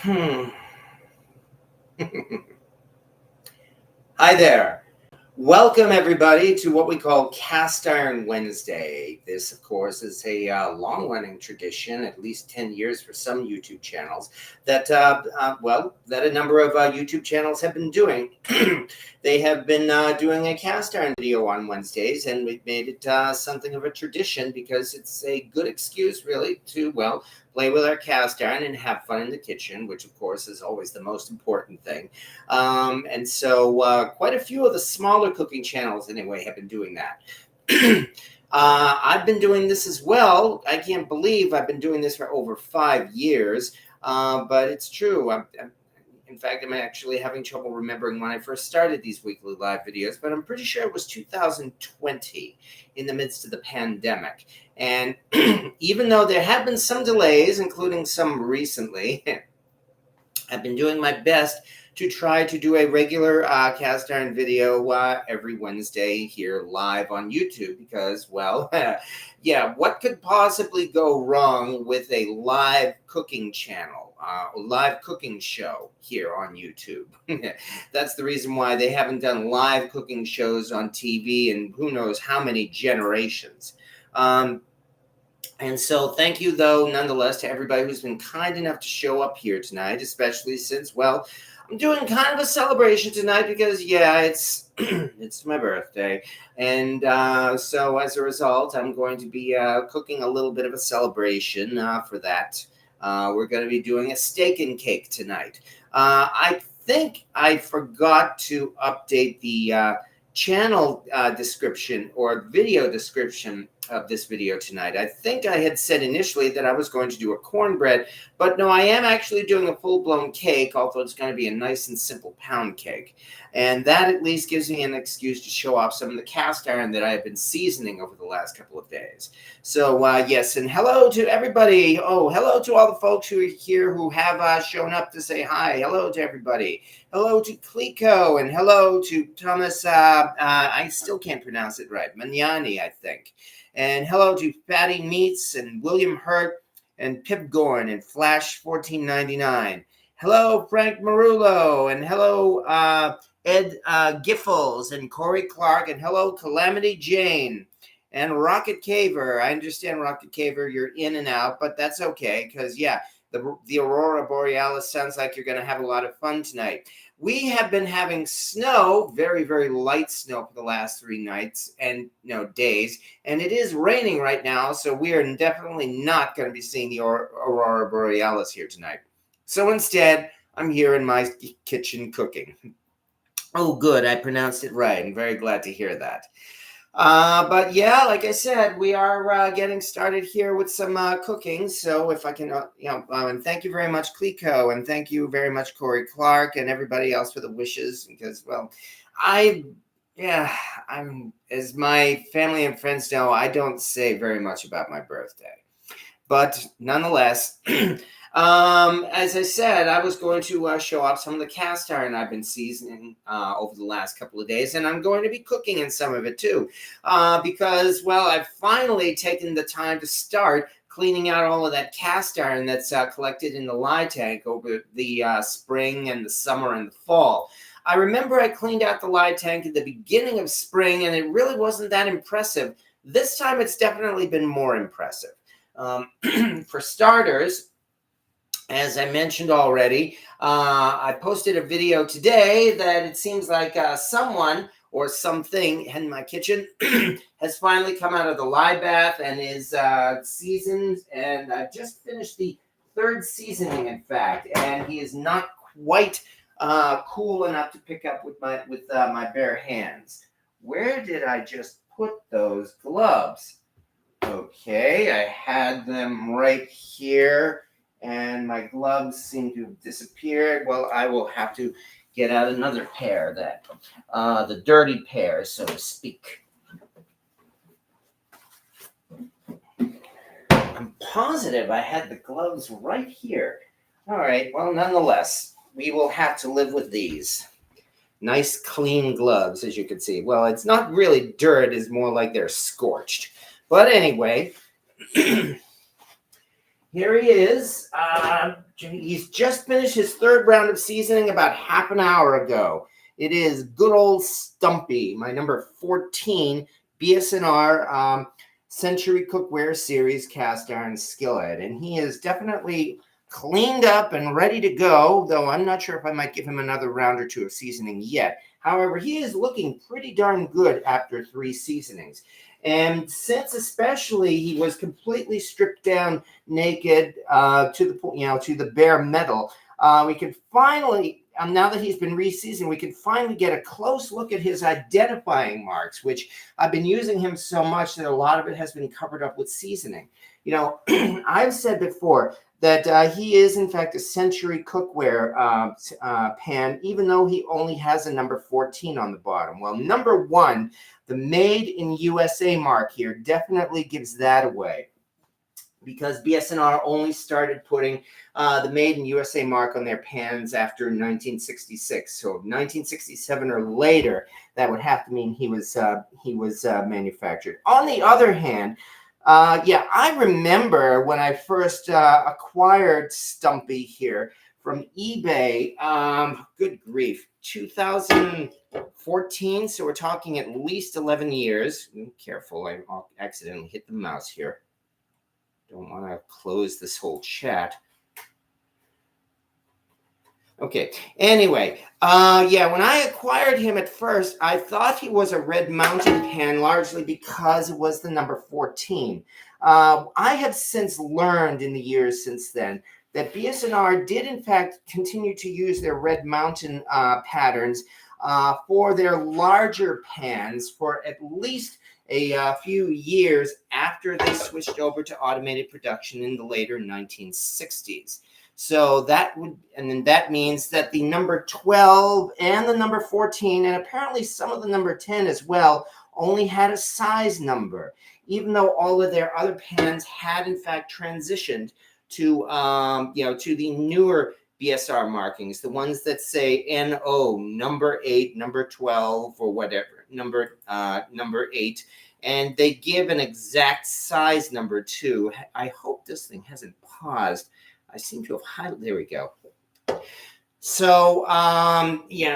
Hmm. Hi there. Welcome, everybody, to what we call Cast Iron Wednesday. This, of course, is a long running tradition, at least 10 years for some YouTube channels, that a number of YouTube channels have been doing. They have been doing a cast iron video on Wednesdays, and we've made it something of a tradition because it's a good excuse, really, to, play with our cast iron and have fun in the kitchen, which, of course, is always the most important thing. And so quite a few of the smaller cooking channels, anyway, have been doing that. I've been doing this as well. I can't believe I've been doing this for over 5 years, but it's true. In fact, I'm actually having trouble remembering when I first started these weekly live videos, but I'm pretty sure it was 2020 in the midst of the pandemic. And even though there have been some delays, including some recently, I've been doing my best to try to do a regular cast iron video every Wednesday here live on YouTube because, what could possibly go wrong with a live cooking channel, a live cooking show here on YouTube? That's the reason why they haven't done live cooking shows on TV in who knows how many generations. And so thank you, though, nonetheless, to everybody who's been kind enough to show up here tonight, especially since, I'm doing kind of a celebration tonight because, it's it's my birthday. And so as a result, I'm going to be cooking a little bit of a celebration for that. We're going to be doing a steak and cake tonight. I think I forgot to update the channel description or video description of this video tonight. I think I had said initially that I was going to do a cornbread, but no, I am actually doing a full-blown cake, although it's going to be a nice and simple pound cake. And that at least gives me an excuse to show off some of the cast iron that I have been seasoning over the last couple of days. So, yes, and hello to everybody. Oh, hello to all the folks who are here who have shown up to say hi. Hello to everybody. Hello to Clico, and hello to Thomas, I still can't pronounce it right, Magnani, I think. And hello to Fatty Meats and William Hurt and Pip Gorn and Flash 1499. Hello, Frank Marullo, and hello, Ed Giffles and Corey Clark, and hello, Calamity Jane and Rocket Caver. I understand, Rocket Caver, you're in and out, but that's okay because, the Aurora Borealis sounds like you're going to have a lot of fun tonight. We have been having snow, very, very light snow for the last 3 nights and days, and it is raining right now, so we are definitely not going to be seeing the Aurora Borealis here tonight. So instead, I'm here in my kitchen cooking. Oh, good, I pronounced it right. I'm very glad to hear that. But like I said, we are getting started here with some cooking. So if I can, and thank you very much, Clico, and thank you very much, Corey Clark, and everybody else for the wishes. Because, I'm, as my family and friends know, I don't say very much about my birthday. But nonetheless, as I said, I was going to show off some of the cast iron I've been seasoning over the last couple of days, and I'm going to be cooking in some of it too, because, I've finally taken the time to start cleaning out all of that cast iron that's collected in the lye tank over the spring and the summer and the fall. I remember I cleaned out the lye tank at the beginning of spring, and it really wasn't that impressive. This time, it's definitely been more impressive. For starters, as I mentioned already, I posted a video today that it seems like someone or something in my kitchen has finally come out of the lye bath and is seasoned. And I've just finished the 3rd seasoning, in fact, and he is not quite cool enough to pick up with my bare hands. Where did I just put those gloves? Okay, I had them right here, and my gloves seem to have disappeared. Well, I will have to get out another pair then, the dirty pair, so to speak. I'm positive I had the gloves right here. All right, well, nonetheless, we will have to live with these. Nice, clean gloves, as you can see. Well, it's not really dirt. It's more like they're scorched. But anyway, here he is. He's just finished his third round of seasoning about half an hour ago. It is good old Stumpy, my number 14 BSNR Century Cookware Series cast iron skillet. And he is definitely cleaned up and ready to go, though I'm not sure if I might give him another round or two of seasoning yet. However, he is looking pretty darn good after 3 seasonings. And since especially he was completely stripped down naked to the bare metal, we can finally, now that he's been reseasoned, we can finally get a close look at his identifying marks, which I've been using him so much that a lot of it has been covered up with seasoning. You know, I've said before that he is, in fact, a Century Cookware pan, even though he only has a number 14 on the bottom. Well, number 1, the Made in USA mark here definitely gives that away, because BSNR only started putting the Made in USA mark on their pans after 1966. So 1967 or later, that would have to mean he was manufactured. On the other hand, I remember when I first acquired Stumpy here from eBay, good grief, 2014. So we're talking at least 11 years. Careful, I'll accidentally hit the mouse here. Don't want to close this whole chat. Okay, anyway, when I acquired him at first, I thought he was a Red Mountain pan, largely because it was the number 14. I have since learned in the years since then that BSNR did in fact continue to use their Red Mountain patterns for their larger pans for at least a few years after they switched over to automated production in the later 1960s. So that means that the number 12 and the number 14, and apparently some of the number 10 as well, only had a size number, even though all of their other pans had in fact transitioned to the newer BSR markings, the ones that say NO, number 8, number 12, or whatever, number 8, and they give an exact size number too. I hope this thing hasn't paused. I seem to have highlighted. There we go. So,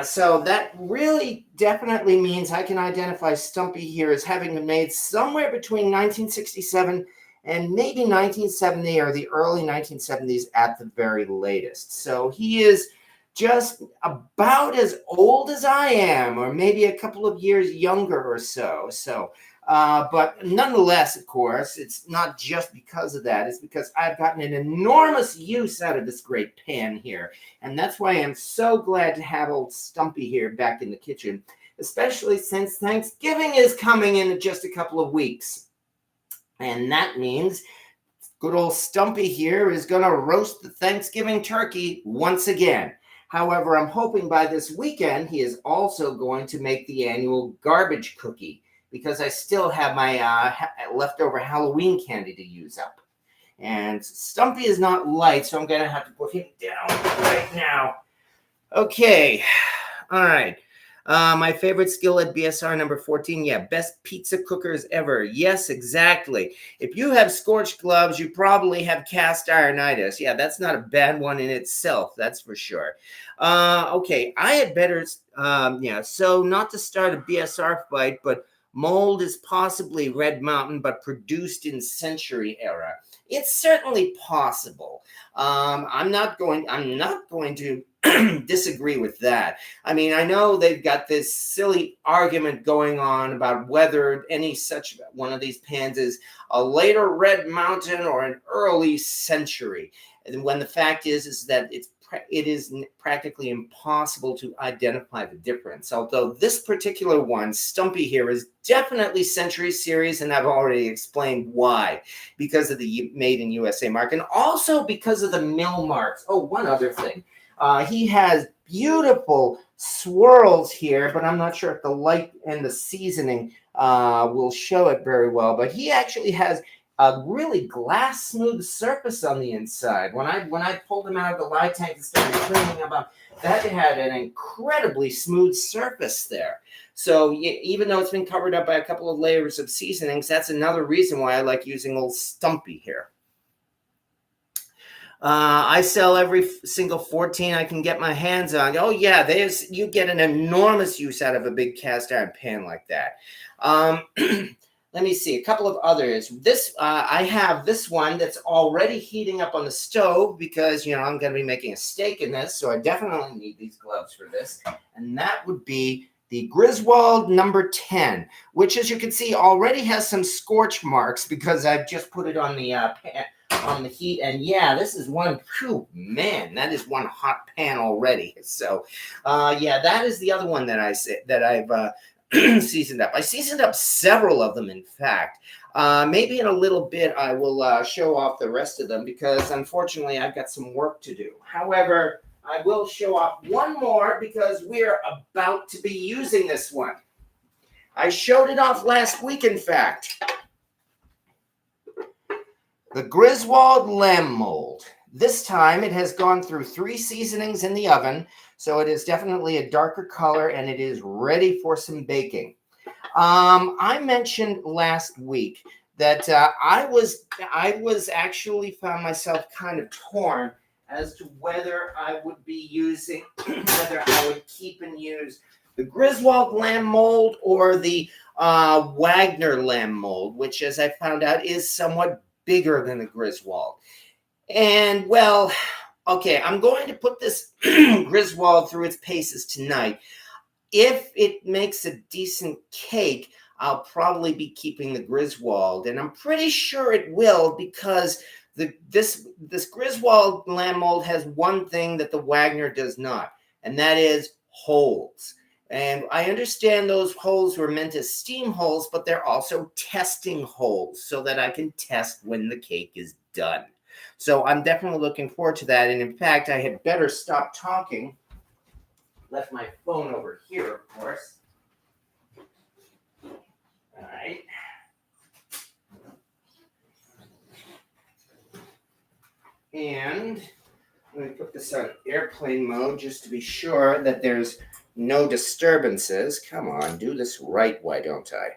so that really definitely means I can identify Stumpy here as having been made somewhere between 1967 and maybe 1970 or the early 1970s at the very latest. So he is just about as old as I am, or maybe a couple of years younger or so. But nonetheless, of course, it's not just because of that. It's because I've gotten an enormous use out of this great pan here. And that's why I'm so glad to have old Stumpy here back in the kitchen, especially since Thanksgiving is coming in just a couple of weeks. And that means good old Stumpy here is going to roast the Thanksgiving turkey once again. However, I'm hoping by this weekend he is also going to make the annual garbage cookie, because I still have my leftover Halloween candy to use up. And Stumpy is not light, so I'm going to have to put him down right now. Okay. All right. My favorite skillet, BSR number 14. Yeah, best pizza cookers ever. Yes, exactly. If you have scorched gloves, you probably have cast ironitis. Yeah, that's not a bad one in itself. That's for sure. Okay, I had better, so not to start a BSR fight, but mold is possibly Red Mountain, but produced in Century era. It's certainly possible. I'm not going to disagree with that. I mean, I know they've got this silly argument going on about whether any such one of these pans is a later Red Mountain or an early Century. And when the fact is that it is practically impossible to identify the difference. Although this particular one, Stumpy here, is definitely Century Series, and I've already explained why. Because of the Made in USA mark, and also because of the mill marks. Oh, one other thing. He has beautiful swirls here, but I'm not sure if the light and the seasoning will show it very well. But he actually has a really glass smooth surface on the inside. When I pulled him out of the lye tank and started cleaning him up, that had an incredibly smooth surface there. So even though it's been covered up by a couple of layers of seasonings, that's another reason why I like using old Stumpy here. I sell every single 14 I can get my hands on. Oh yeah, you get an enormous use out of a big cast iron pan like that. Let me see a couple of others. This I have this one that's already heating up on the stove because I'm going to be making a steak in this, so I definitely need these gloves for this. And that would be the Griswold number 10, which, as you can see, already has some scorch marks because I've just put it on the pan, on the heat. And yeah, this is one. Whew, man, that is one hot pan already. So, yeah, that is the other one that I've seasoned up. I seasoned up several of them, in fact. Maybe in a little bit I will show off the rest of them because unfortunately I've got some work to do. However, I will show off one more because we're about to be using this one. I showed it off last week, in fact. The Griswold lamb mold. This time it has gone through 3 seasonings in the oven, so it is definitely a darker color and it is ready for some baking. I mentioned last week that I was actually found myself kind of torn as to whether I would be using, whether I would keep and use the Griswold lamb mold or the Wagner lamb mold, which, as I found out, is somewhat bigger than the Griswold. And well, okay, I'm going to put this Griswold through its paces tonight. If it makes a decent cake, I'll probably be keeping the Griswold, and I'm pretty sure it will because this Griswold lamb mold has one thing that the Wagner does not, and that is holes. And I understand those holes were meant as steam holes, but they're also testing holes so that I can test when the cake is done. So I'm definitely looking forward to that. And in fact, I had better stop talking. Left my phone over here, of course. All right. And let me put this on airplane mode just to be sure that there's no disturbances. Come on, do this right, why don't I?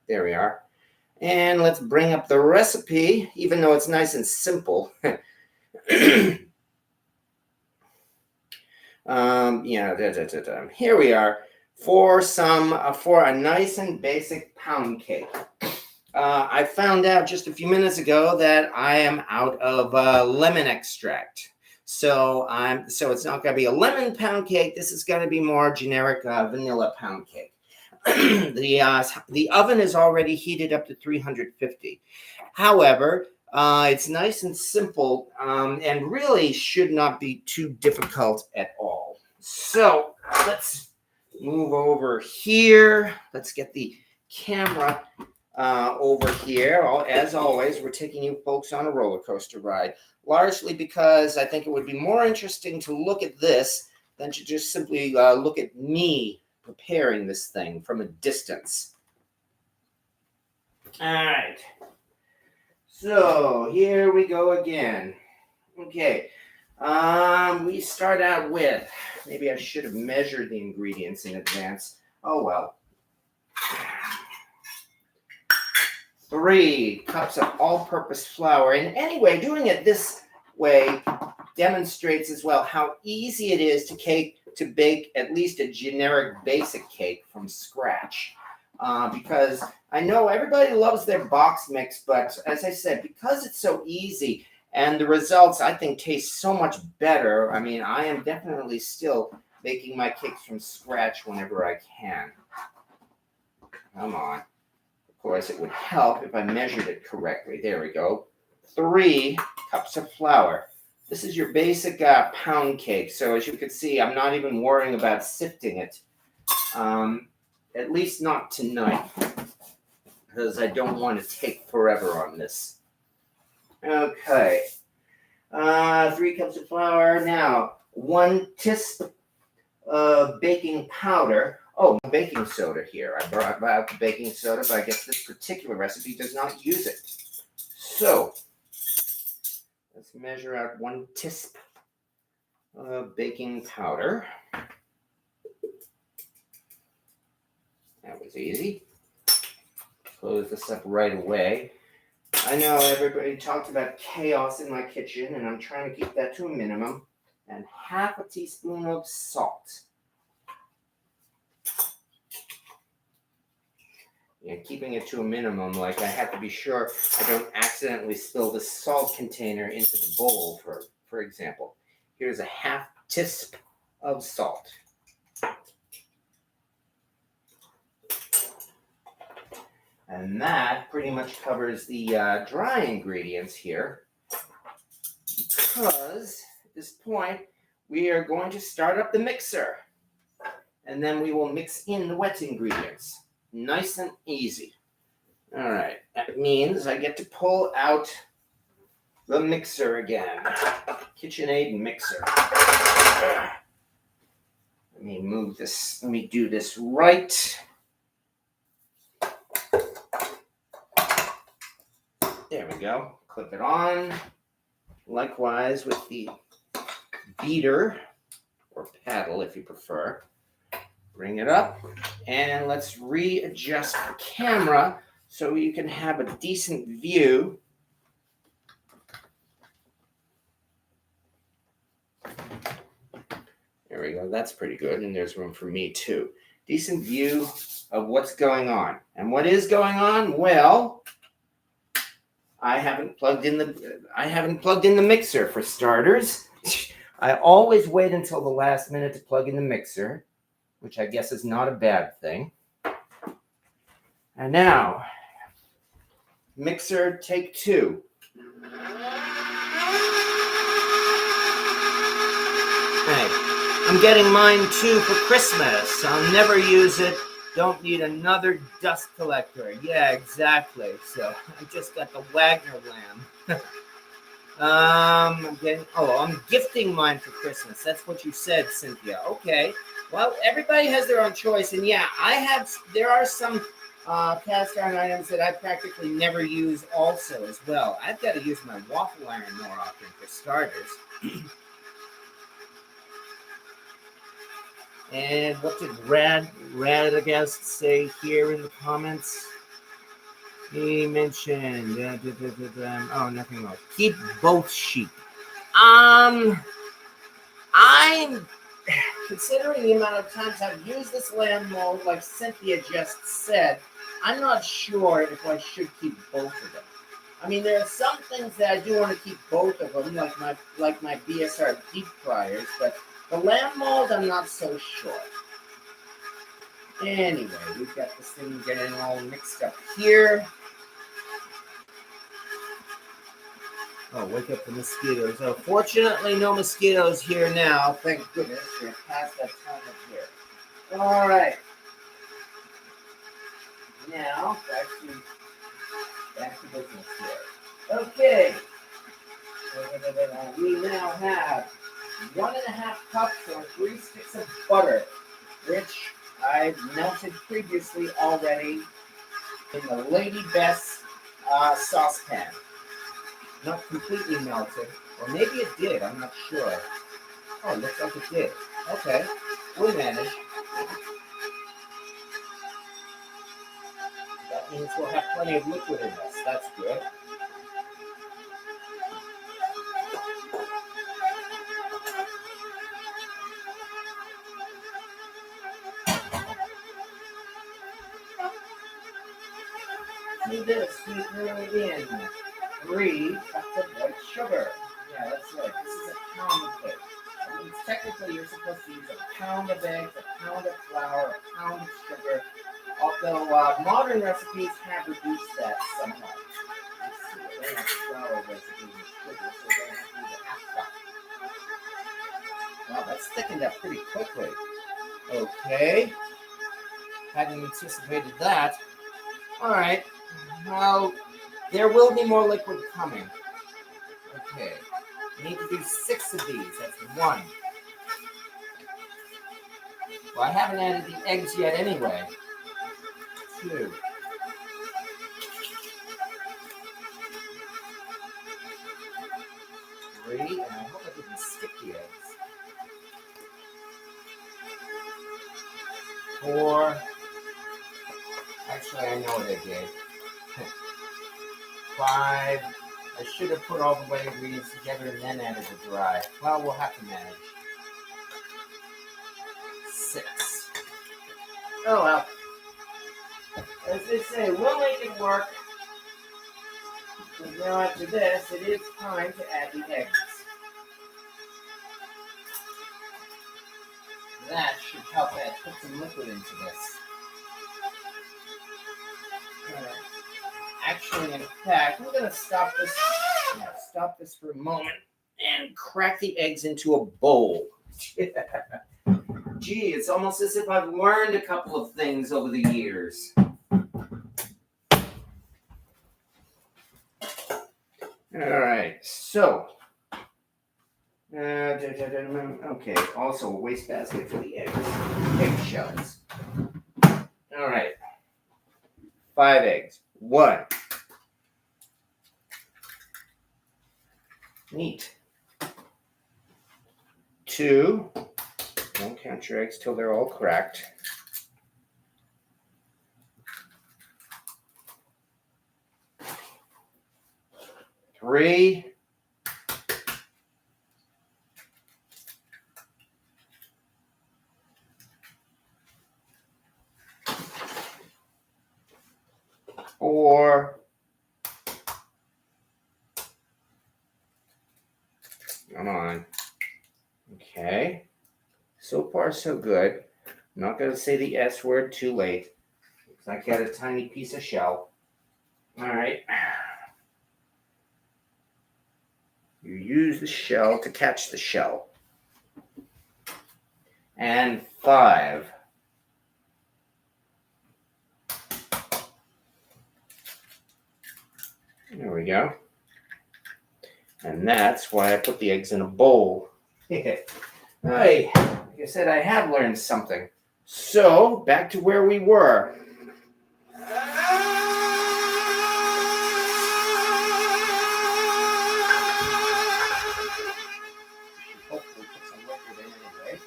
There we are. And let's bring up the recipe, even though it's nice and simple. Here we are for a nice and basic pound cake. I found out just a few minutes ago that I am out of lemon extract. So it's not going to be a lemon pound cake. This is going to be more generic vanilla pound cake. The oven is already heated up to 350. However, it's nice and simple and really should not be too difficult at all. So let's move over here. Let's get the camera over here. As always, we're taking you folks on a roller coaster ride, largely because I think it would be more interesting to look at this than to just simply look at me preparing this thing from a distance. All right. So here we go again. Okay. We start out with, maybe I should have measured the ingredients in advance. Oh well. 3 cups of all-purpose flour. And anyway, doing it this way demonstrates as well how easy it is to bake at least a generic basic cake from scratch. Because I know everybody loves their box mix, but as I said, because it's so easy and the results, I think, taste so much better. I mean, I am definitely still baking my cakes from scratch whenever I can. Come on. Of course, it would help if I measured it correctly. There we go. 3 cups of flour. This is your basic pound cake. So as you can see, I'm not even worrying about sifting it. At least not tonight, because I don't want to take forever on this. Okay. 3 cups of flour. Now, 1 teaspoon of baking powder. Oh, baking soda here. I brought out the baking soda, but I guess this particular recipe does not use it. So, let's measure out 1 teaspoon of baking powder. That was easy. Close this up right away. I know everybody talked about chaos in my kitchen, and I'm trying to keep that to a minimum. And half a teaspoon of salt. Yeah, keeping it to a minimum, like I have to be sure I don't accidentally spill the salt container into the bowl, for example. Here's a half teaspoon of salt. And that pretty much covers the dry ingredients here, because at this point we are going to start up the mixer, and then we will mix in the wet ingredients. Nice and easy. All right, that means I get to pull out the mixer again. KitchenAid mixer. Let me move this, let me do this right. There we go. Clip it on. Likewise with the beater, or paddle if you prefer. Bring it up, and let's readjust the camera so you can have a decent view. There we go. That's pretty good, and there's room for me too. Decent view of what's going on. And what is going on? Well, I haven't plugged in the mixer for starters. I always wait until the last minute to plug in the mixer, which I guess is not a bad thing. And now, mixer take 2. Hey, I'm getting mine too for Christmas. I'll never use it. Don't need another dust collector. Yeah, exactly. So I just got the Wagner lamb. I'm gifting mine for Christmas. That's what you said, Cynthia. Okay. Well, everybody has their own choice, and yeah, there are some cast iron items that I practically never use also as well. I've got to use my waffle iron more often for starters. And what did Radagast say here in the comments? He mentioned, oh, nothing else. Keep both sheep. I'm considering the amount of times I've used this lamb mold, like Cynthia just said, I'm not sure if I should keep both of them. I mean, there are some things that I do want to keep both of them, like my BSR deep fryers, but the lamb mold, I'm not so sure. Anyway, we've got this thing getting all mixed up here. Oh, wake up the mosquitoes. Oh, fortunately, no mosquitoes here now. Thank goodness. We're past that time of year. All right. Now, back to business here. Okay. We now have 1.5 cups or 3 sticks of butter, which I've melted previously already in the Lady Best saucepan. Not completely melted, or maybe it did, I'm not sure. Oh, it looks like it did. Okay, we'll manage. That means we'll have plenty of liquid in this. That's good. Do this, sweeten it in. 3 cups of white sugar. Yeah, that's right. This is a pound of cake. That means technically you're supposed to use a pound of eggs, a pound of flour, a pound of sugar. Although modern recipes have reduced that somehow. Let's see, they have flour recipes with sugar, so they have to use a half cup. Wow, that's thickened up pretty quickly. Okay. Hadn't anticipated that. All right. Well, there will be more liquid coming. Okay. Need to do 6 of these. That's 1. Well, I haven't added the eggs yet anyway. 2. 3, and I hope I didn't skip the eggs. 4. Actually, I know what I did. 5. I should have put all the wet ingredients together and then added the dry. Well, we'll have to manage. 6. Oh well. As they say, we'll make it work. But now after this, it is time to add the eggs. That should help put some liquid into this. Actually, in fact, I'm going to stop this for a moment and crack the eggs into a bowl. Gee, it's almost as if I've learned a couple of things over the years. All right, so, okay, also a wastebasket for the eggshells. All right, 5 eggs. 1. Neat. 2. Don't count your eggs till they're all cracked. 3. 4. Come on. Okay. So far, so good. I'm not going to say the S word too late. Because I got a tiny piece of shell. All right. You use the shell to catch the shell. And 5. There we go. And that's why I put the eggs in a bowl. Hey, like I said, I have learned something. So, back to where we were. Hopefully put some liquid in anyway.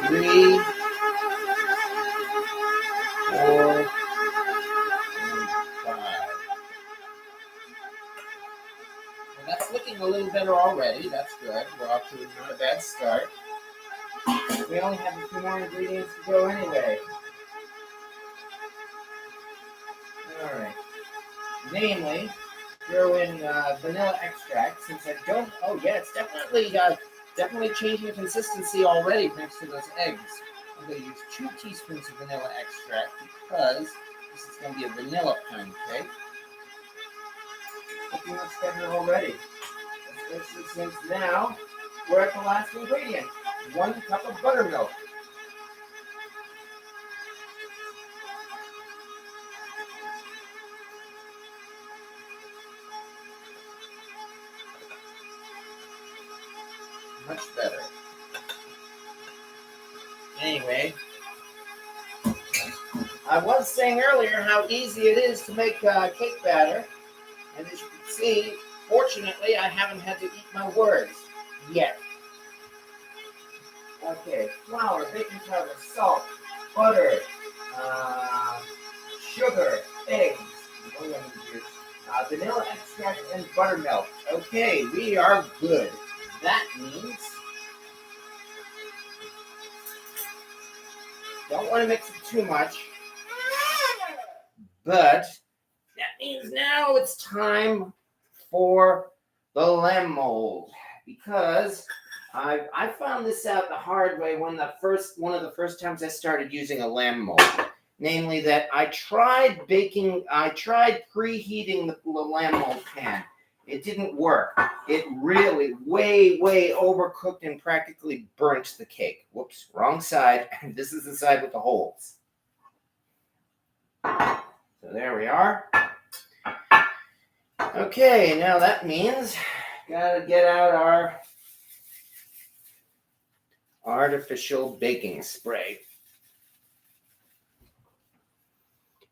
Three, 4, and 5. Well, that's looking a little better already. That's good. We're off to not a bad start. We only have a few more ingredients to go anyway. All right. Namely, throw in vanilla extract since I don't. Oh yeah, it's definitely changing the consistency already thanks to those eggs. I'm going to use 2 teaspoons of vanilla extract because this is going to be a vanilla kind cake. Looking much better already. Especially since now we're at the last ingredient. 1 cup of buttermilk. Much better. Anyway, I was saying earlier how easy it is to make cake batter. And as you can see, fortunately, I haven't had to eat my words yet. Okay, flour, baking powder, salt, butter, sugar, eggs, vanilla extract, and buttermilk. Okay, we are good. That means don't want to mix it too much, but that means now it's time for the lamb mold, because I found this out the hard way one of the first times I started using a lamb mold. Namely that I tried preheating the lamb mold pan. It didn't work. It really way overcooked and practically burnt the cake. Whoops, wrong side. This is the side with the holes. So there we are. Okay, now that means gotta get out our artificial baking spray.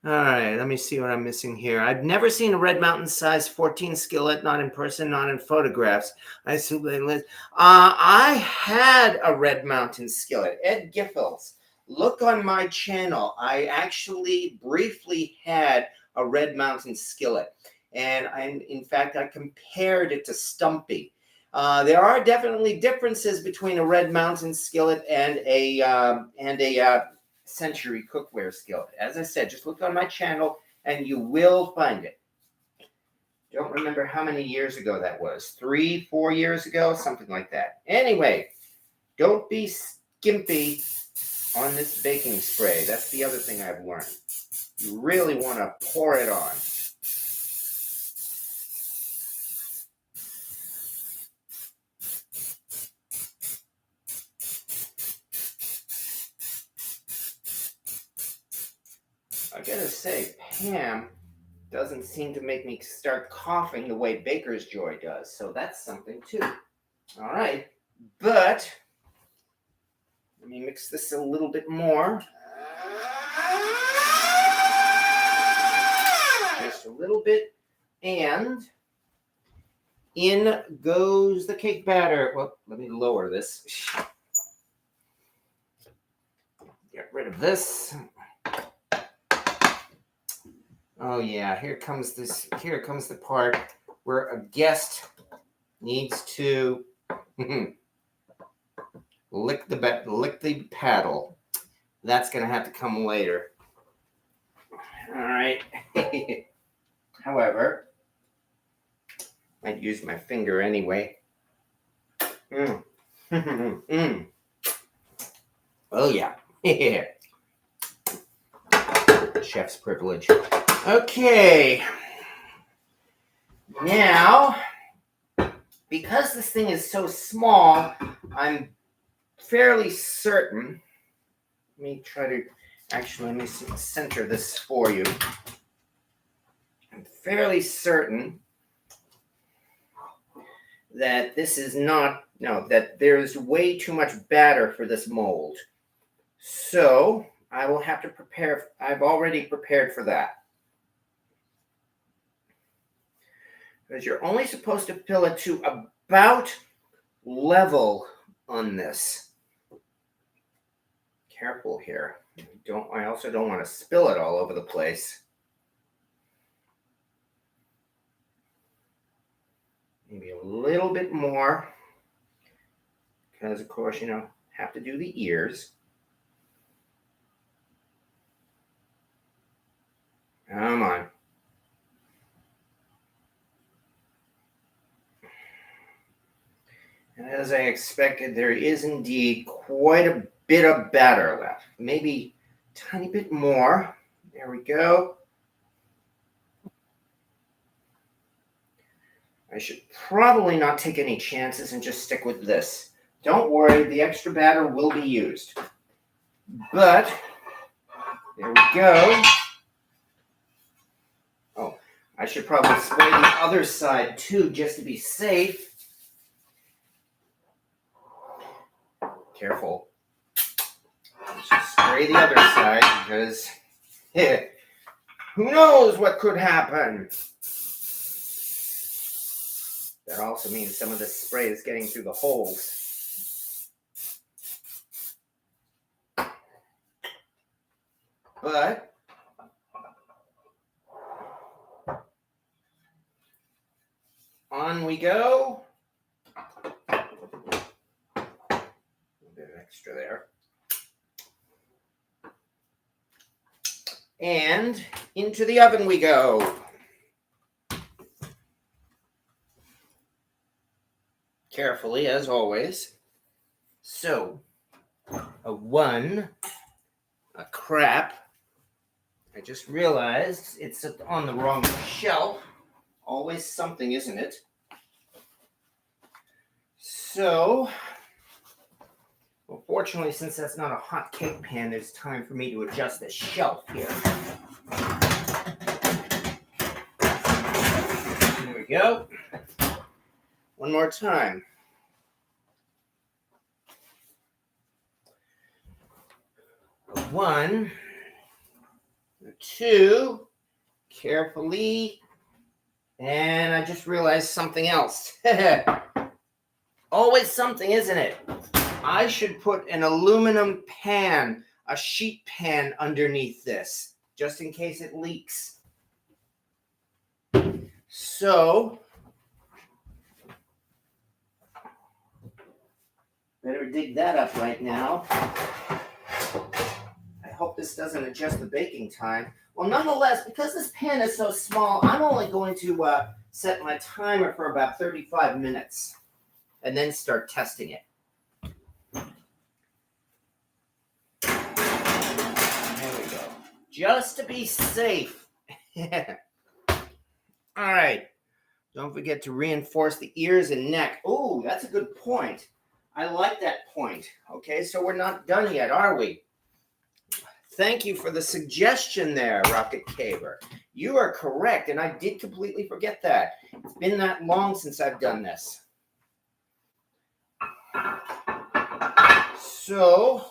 All right, let me see what I'm missing here. I've never seen a Red Mountain size 14 skillet, not in person, not in photographs. I assume they live. I had a Red Mountain skillet, Ed Giffels. Look on my channel. I actually briefly had a Red Mountain skillet, and in fact, I compared it to Stumpy. There are definitely differences between a Red Mountain skillet and a Century cookware skillet. As I said, just look on my channel and you will find it. Don't remember how many years ago that was. 3-4 years ago, something like that. Anyway, don't be skimpy on this baking spray. That's the other thing I've learned. You really want to pour it on. I gotta say, Pam doesn't seem to make me start coughing the way Baker's Joy does, so that's something too. All right, but let me mix this a little bit more. Just a little bit, and in goes the cake batter. Well, let me lower this. Get rid of this. Oh yeah, here comes the part where a guest needs to lick the paddle. That's gonna have to come later. All right. However, I'd use my finger anyway. Oh yeah. Chef's privilege. Okay. Now, because this thing is so small, I'm fairly certain. Let me center this for you. I'm fairly certain that that there's way too much batter for this mold. So I will have to prepare. I've already prepared for that. Because you're only supposed to fill it to about level on this. Careful here. I also don't want to spill it all over the place. Maybe a little bit more. Because, of course, have to do the ears. Come on. And as I expected, there is indeed quite a bit of batter left. Maybe a tiny bit more. There we go. I should probably not take any chances and just stick with this. Don't worry, the extra batter will be used. But, there we go. Oh, I should probably spray the other side too, just to be safe. Careful. Just spray the other side because who knows what could happen. That also means some of the spray is getting through the holes. But on we go. Extra there. And into the oven we go. Carefully, as always. So, a crap. I just realized it's on the wrong shelf. Always something, isn't it? So, well, fortunately, since that's not a hot cake pan, there's time for me to adjust the shelf here. There we go. One more time. 2, carefully. And I just realized something else. Always something, isn't it? I should put an aluminum pan, a sheet pan underneath this, just in case it leaks. So, better dig that up right now. I hope this doesn't adjust the baking time. Well, nonetheless, because this pan is so small, I'm only going to set my timer for about 35 minutes and then start testing it. There we go. Just to be safe. All right. Don't forget to reinforce the ears and neck. Oh, that's a good point. I like that point. Okay, so we're not done yet, are we? Thank you for the suggestion there, Rocket Caver. You are correct, and I did completely forget that. It's been that long since I've done this. So,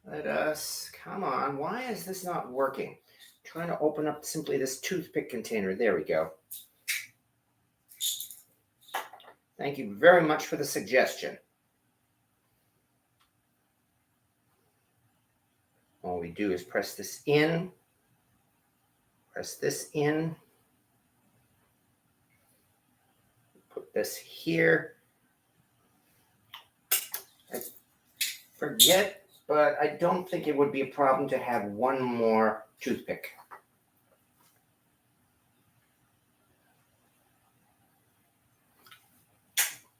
let us, come on, why is this not working? I'm trying to open up simply this toothpick container. There we go. Thank you very much for the suggestion. All we do is press this in, put this here. I forget, but I don't think it would be a problem to have one more toothpick.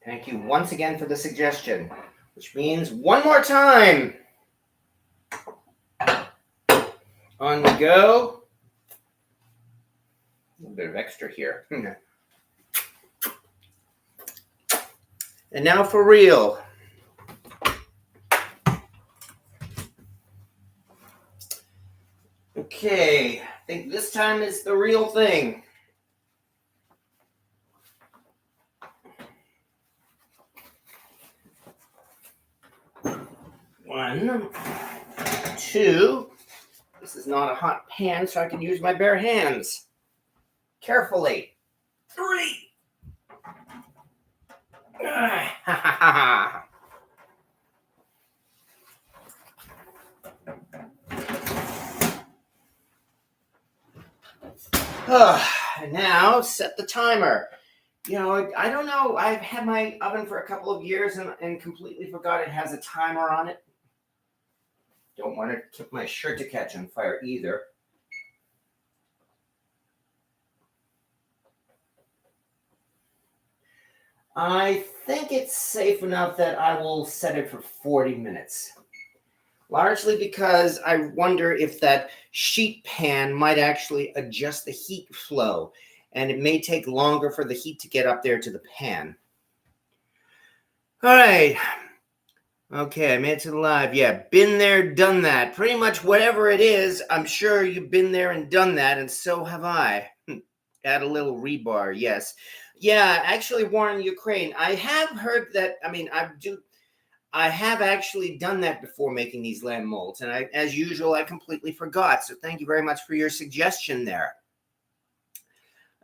Thank you once again for the suggestion, which means one more time. On we go. A little bit of extra here. And now for real. Okay, I think this time is the real thing. One, 2. This is not a hot pan, so I can use my bare hands. Carefully. 3. And now set the timer. You know, I don't know. I've had my oven for a couple of years and completely forgot it has a timer on it. Don't want my shirt to catch on fire either. I think it's safe enough that I will set it for 40 minutes. Largely because I wonder if that sheet pan might actually adjust the heat flow, and it may take longer for the heat to get up there to the pan. All right. Okay, I made it to the live. Yeah, been there, done that. Pretty much whatever it is, I'm sure you've been there and done that, and so have I. Add a little rebar, yes. Yeah, actually, Warren, Ukraine, I have heard that, I have actually done that before making these lamb molds, and as usual, I completely forgot, so thank you very much for your suggestion there.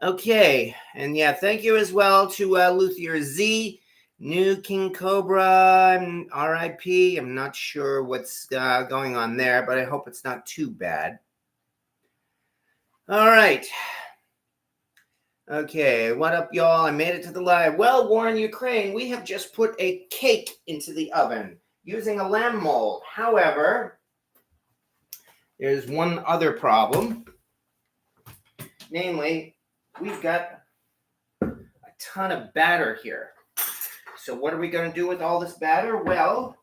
Okay, and yeah, thank you as well to Luthier Z, New King Cobra, RIP. I'm not sure what's going on there, but I hope it's not too bad. All right. Okay, what up, y'all? I made it to the live. Well, Warren, Ukraine, we have just put a cake into the oven using a lamb mold. However, there's one other problem. Namely, we've got a ton of batter here. So what are we going to do with all this batter? Well,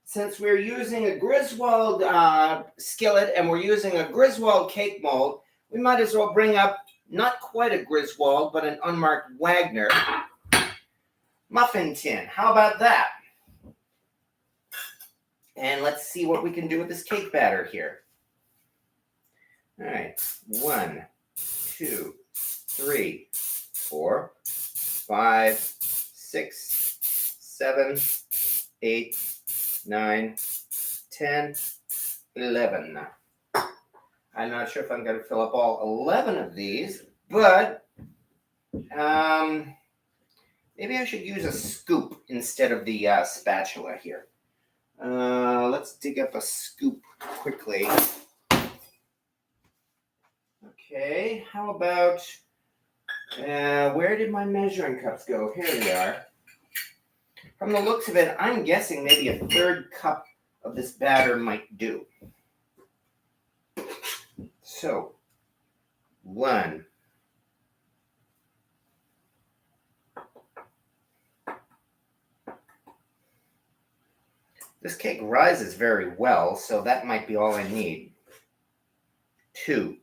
since we're using a Griswold skillet and we're using a Griswold cake mold, we might as well bring up not quite a Griswold, but an unmarked Wagner muffin tin. How about that? And let's see what we can do with this cake batter here. All right, 1, 2, 3, 4, 5, 6, 7, 8, 9, 10, 11. I'm not sure if I'm going to fill up all 11 of these, but maybe I should use a scoop instead of the spatula here. Let's dig up a scoop quickly. Okay, how about, where did my measuring cups go? Here they are. From the looks of it, I'm guessing maybe a third cup of this batter might do. So, 1. This cake rises very well, so that might be all I need. 2.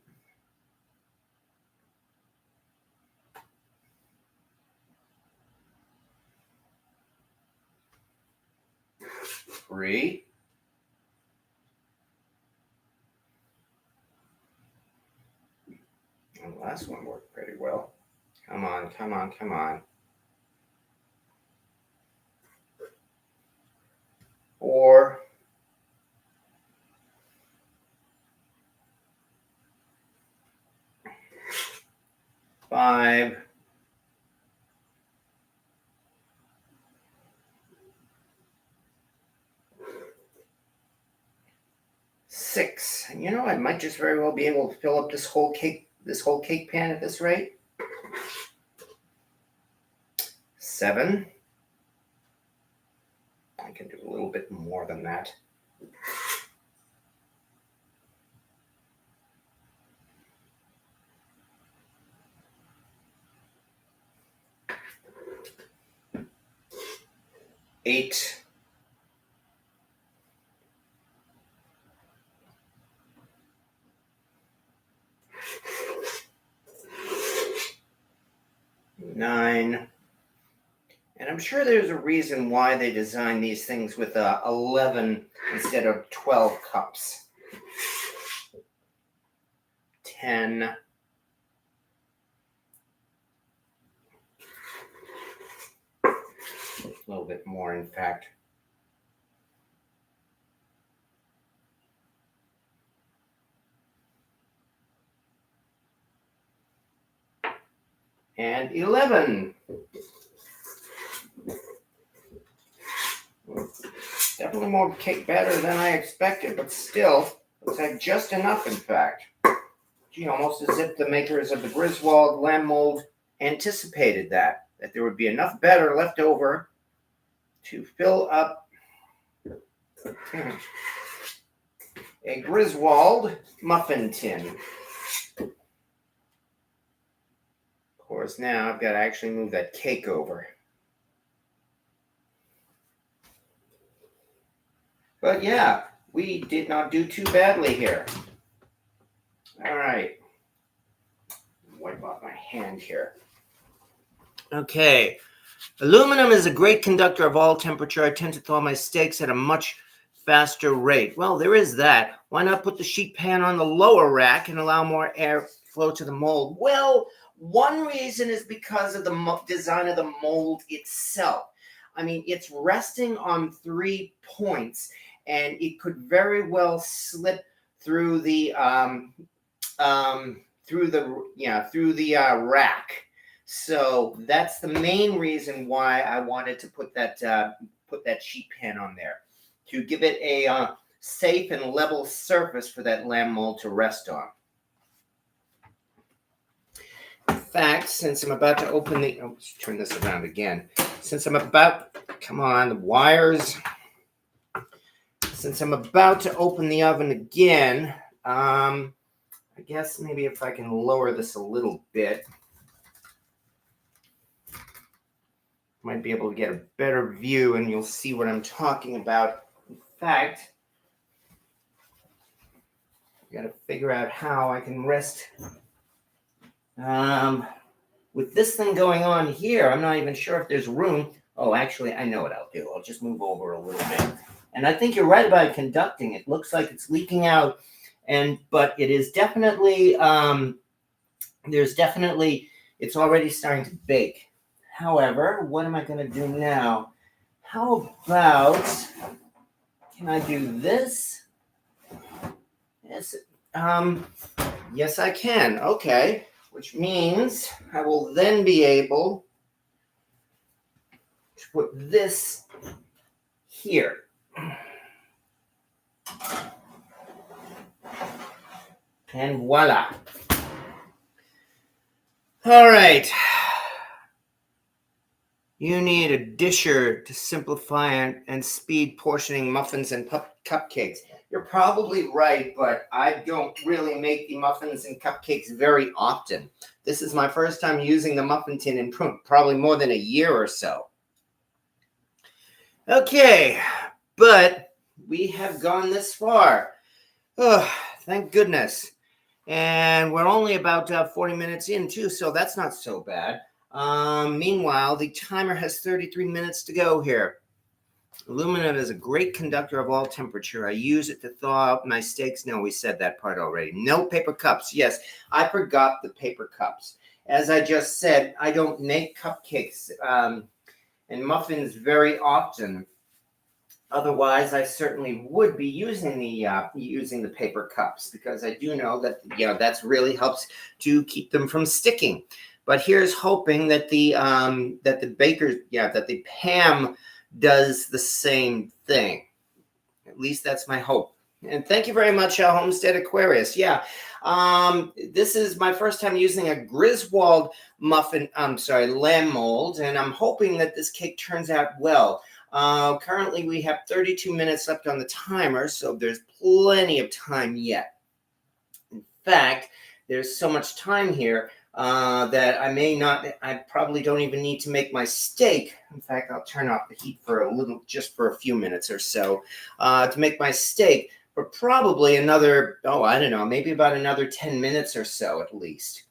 3. And the last one worked pretty well. Come on, come on, come on. 4. 5. 6. And you know, I might just very well be able to fill up this whole cake pan at this rate. 7. I can do a little bit more than that. 8. 9. And I'm sure there's a reason why they designed these things with 11 instead of 12 cups. 10. A little bit more, in fact. 11. Definitely more cake batter than I expected, but still, looks like just enough, in fact. Gee, almost as if the makers of the Griswold lamb mold anticipated that there would be enough batter left over to fill up a Griswold muffin tin. Of course, now I've got to actually move that cake over. But yeah, we did not do too badly here. All right. Wipe off my hand here. Okay. Aluminum is a great conductor of all temperature. I tend to thaw my steaks at a much faster rate. Well, there is that. Why not put the sheet pan on the lower rack and allow more air flow to the mold? Well, one reason is because of the design of the mold itself. I mean, it's resting on 3 points, and it could very well slip through the rack. So that's the main reason why I wanted to put that sheet pan on there, to give it a safe and level surface for that lamb mold to rest on. In fact, since I'm about to open let's turn this around again. Since I'm about to open the oven again, I guess maybe if I can lower this a little bit, might be able to get a better view and you'll see what I'm talking about. In fact, I got to figure out how I can rest. With this thing going on here, I'm not even sure if there's room. Oh, actually, I know what I'll do. I'll just move over a little bit. And I think you're right about conducting. It looks like it's leaking out, but it is definitely, it's already starting to bake. However, what am I going to do now? How about can I do this? Yes. Yes, I can. Okay. Which means I will then be able to put this here. And voila. All right. You need a disher to simplify and speed portioning muffins and cupcakes. You're probably right, but I don't really make the muffins and cupcakes very often. This is my first time using the muffin tin in probably more than a year or so. Okay, but we have gone this far. Oh, thank goodness. And we're only about 40 minutes in, too, so that's not so bad. Meanwhile, the timer has 33 minutes to go here. Aluminum is a great conductor of all temperature. I use it to thaw out my steaks. No, we said that part already. No paper cups. Yes, I forgot the paper cups. As I just said, I don't make cupcakes and muffins very often. Otherwise, I certainly would be using the paper cups, because I do know that that's really helps to keep them from sticking. But here's hoping that the Pam does the same thing. At least that's my hope. And thank you very much, Homestead Aquarius. Yeah, this is my first time using a Griswold lamb mold, and I'm hoping that this cake turns out well. Currently, we have 32 minutes left on the timer, so there's plenty of time yet. In fact, there's so much time here that I probably don't even need to make my steak. In fact, I'll turn off the heat just for a few minutes or so, to make my steak for probably another, I don't know, maybe about another 10 minutes or so at least.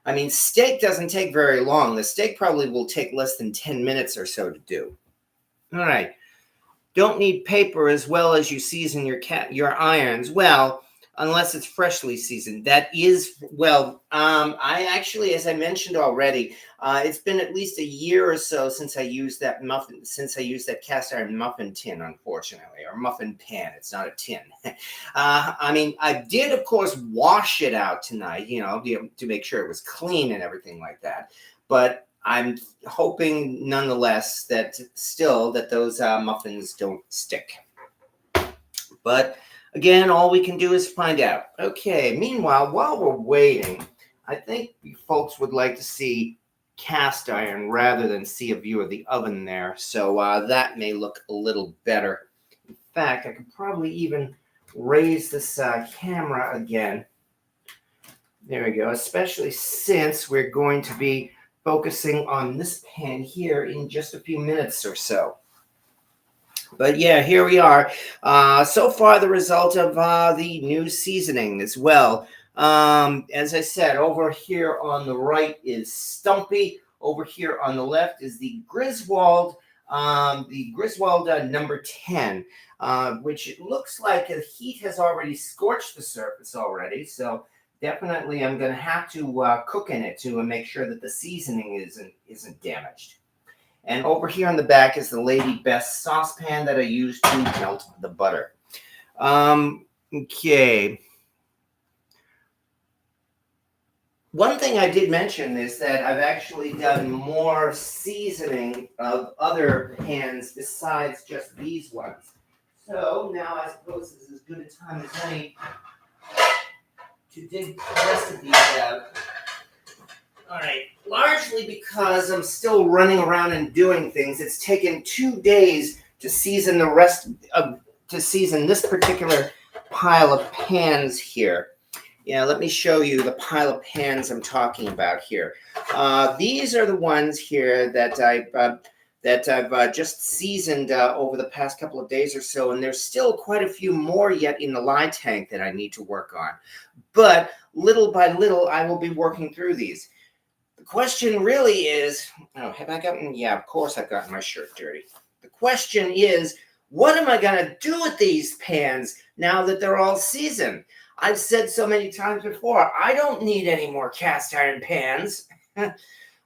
I mean, steak doesn't take very long. The steak probably will take less than 10 minutes or so to do. All right. Don't need paper as well as you season your irons. Well, unless it's freshly seasoned. That is, I actually, as I mentioned already, it's been at least a year or so since I used that cast iron muffin tin, unfortunately, or muffin pan. It's not a tin. I mean, I did, of course, wash it out tonight, to make sure it was clean and everything like that. But I'm hoping, nonetheless, that those muffins don't stick. But again, all we can do is find out. Okay, meanwhile, while we're waiting, I think you folks would like to see cast iron rather than see a view of the oven there. So that may look a little better. In fact, I could probably even raise this camera again. There we go, especially since we're going to be focusing on this pan here in just a few minutes or so. But yeah, here we are. So far, the result of the new seasoning as well. As I said, over here on the right is Stumpy. Over here on the left is the Griswold number 10, which it looks like the heat has already scorched the surface already. So definitely, I'm going to have to cook in it to make sure that the seasoning isn't damaged. And over here on the back is the Lady Best saucepan that I use to melt the butter. Okay. One thing I did mention is that I've actually done more seasoning of other pans besides just these ones. So now I suppose this is as good a time as any to dig the rest of these out. All right, largely because I'm still running around and doing things. It's taken 2 days to season this particular pile of pans here. Yeah, let me show you the pile of pans I'm talking about here. These are the ones here that I've just seasoned over the past couple of days or so, and there's still quite a few more yet in the lye tank that I need to work on. But little by little, I will be working through these. The question really is, have I gotten, yeah, of course I've gotten my shirt dirty. The question is, what am I going to do with these pans now that they're all seasoned? I've said so many times before, I don't need any more cast iron pans.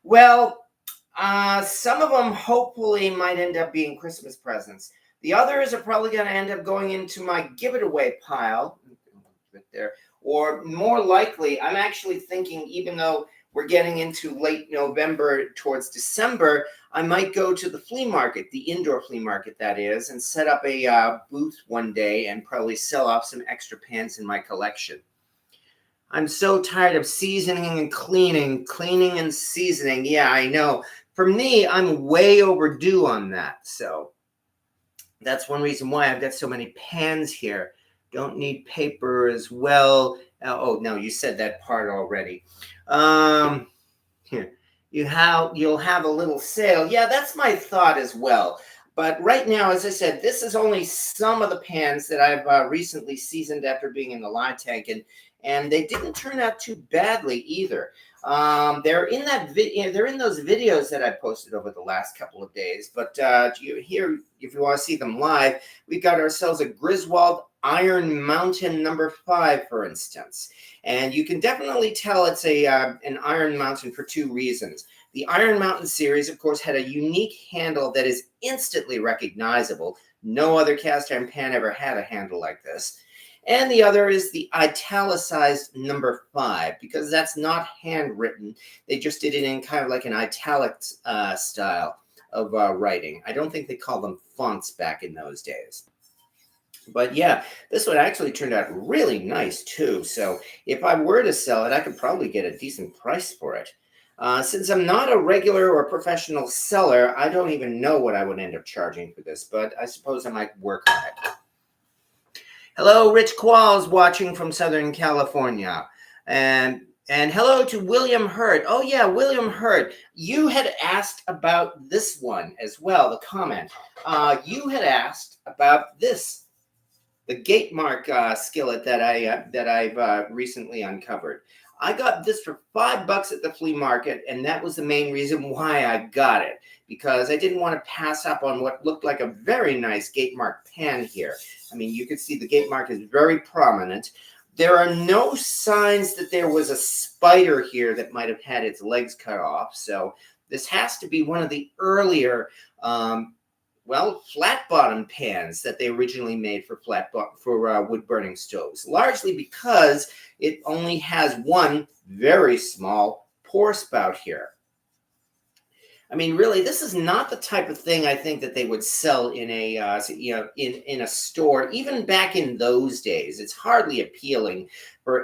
Well, some of them hopefully might end up being Christmas presents. The others are probably going to end up going into my give it away pile right there. Or more likely, I'm actually thinking, even though we're getting into late November towards December, I might go to the flea market, the indoor flea market that is, and set up a booth one day and probably sell off some extra pans in my collection. I'm so tired of seasoning and cleaning and seasoning. Yeah, I know. For me, I'm way overdue on that. So that's one reason why I've got so many pans here. Don't need paper as well. Oh, no, you said that part already. Here, you'll have a little sale. Yeah, that's my thought as well. But right now, as I said, this is only some of the pans that I've recently seasoned after being in the live tank, and they didn't turn out too badly either. They're in that they're in those videos that I posted over the last couple of days. But here, if you want to see them live, we got ourselves a Griswold Iron Mountain number 5, for instance. And you can definitely tell it's an Iron Mountain for 2 reasons. The Iron Mountain series, of course, had a unique handle that is instantly recognizable. No other cast iron pan ever had a handle like this. And the other is the italicized number 5, because that's not handwritten. They just did it in kind of like an italic style of writing. I don't think they called them fonts back in those days. But yeah, this one actually turned out really nice too. So if I were to sell it, I could probably get a decent price for it. Since I'm not a regular or professional seller, I don't even know what I would end up charging for this, but I suppose I might work on it. Hello, Rich Qualls watching from Southern California. And hello to William Hurt. Oh yeah, William Hurt. You had asked about this one as well, the comment. You had asked about this, the Gatemark skillet that I've recently uncovered. I got this for $5 at the flea market, and that was the main reason why I got it, because I didn't want to pass up on what looked like a very nice Gatemark pan here. I mean, you can see the Gatemark is very prominent. There are no signs that there was a spider here that might have had its legs cut off, so this has to be one of the earlier flat bottom pans that they originally made for wood burning stoves, largely because it only has one very small pour spout here. I mean, really, this is not the type of thing I think that they would sell in a in a store, even back in those days. It's hardly appealing,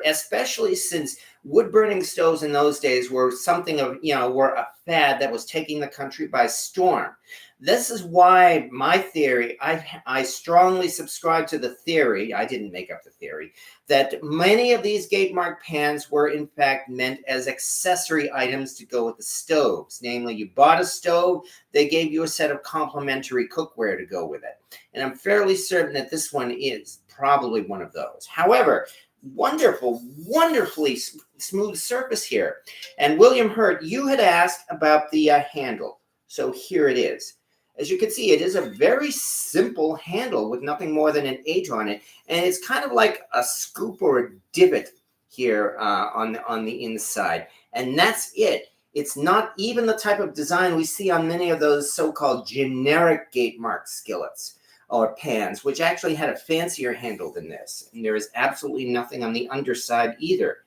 especially since wood burning stoves in those days were something of were a fad that was taking the country by storm. This is why my theory, I strongly subscribe to the theory, I didn't make up the theory, that many of these Gatemark pans were in fact meant as accessory items to go with the stoves. Namely, you bought a stove, they gave you a set of complementary cookware to go with it. And I'm fairly certain that this one is probably one of those. However, wonderfully smooth surface here. And William Hurt, you had asked about the handle. So here it is. As you can see, it is a very simple handle with nothing more than an 8 on it. And it's kind of like a scoop or a divot here on the inside. And that's it. It's not even the type of design we see on many of those so-called generic Gatemark skillets or pans, which actually had a fancier handle than this. And there is absolutely nothing on the underside either.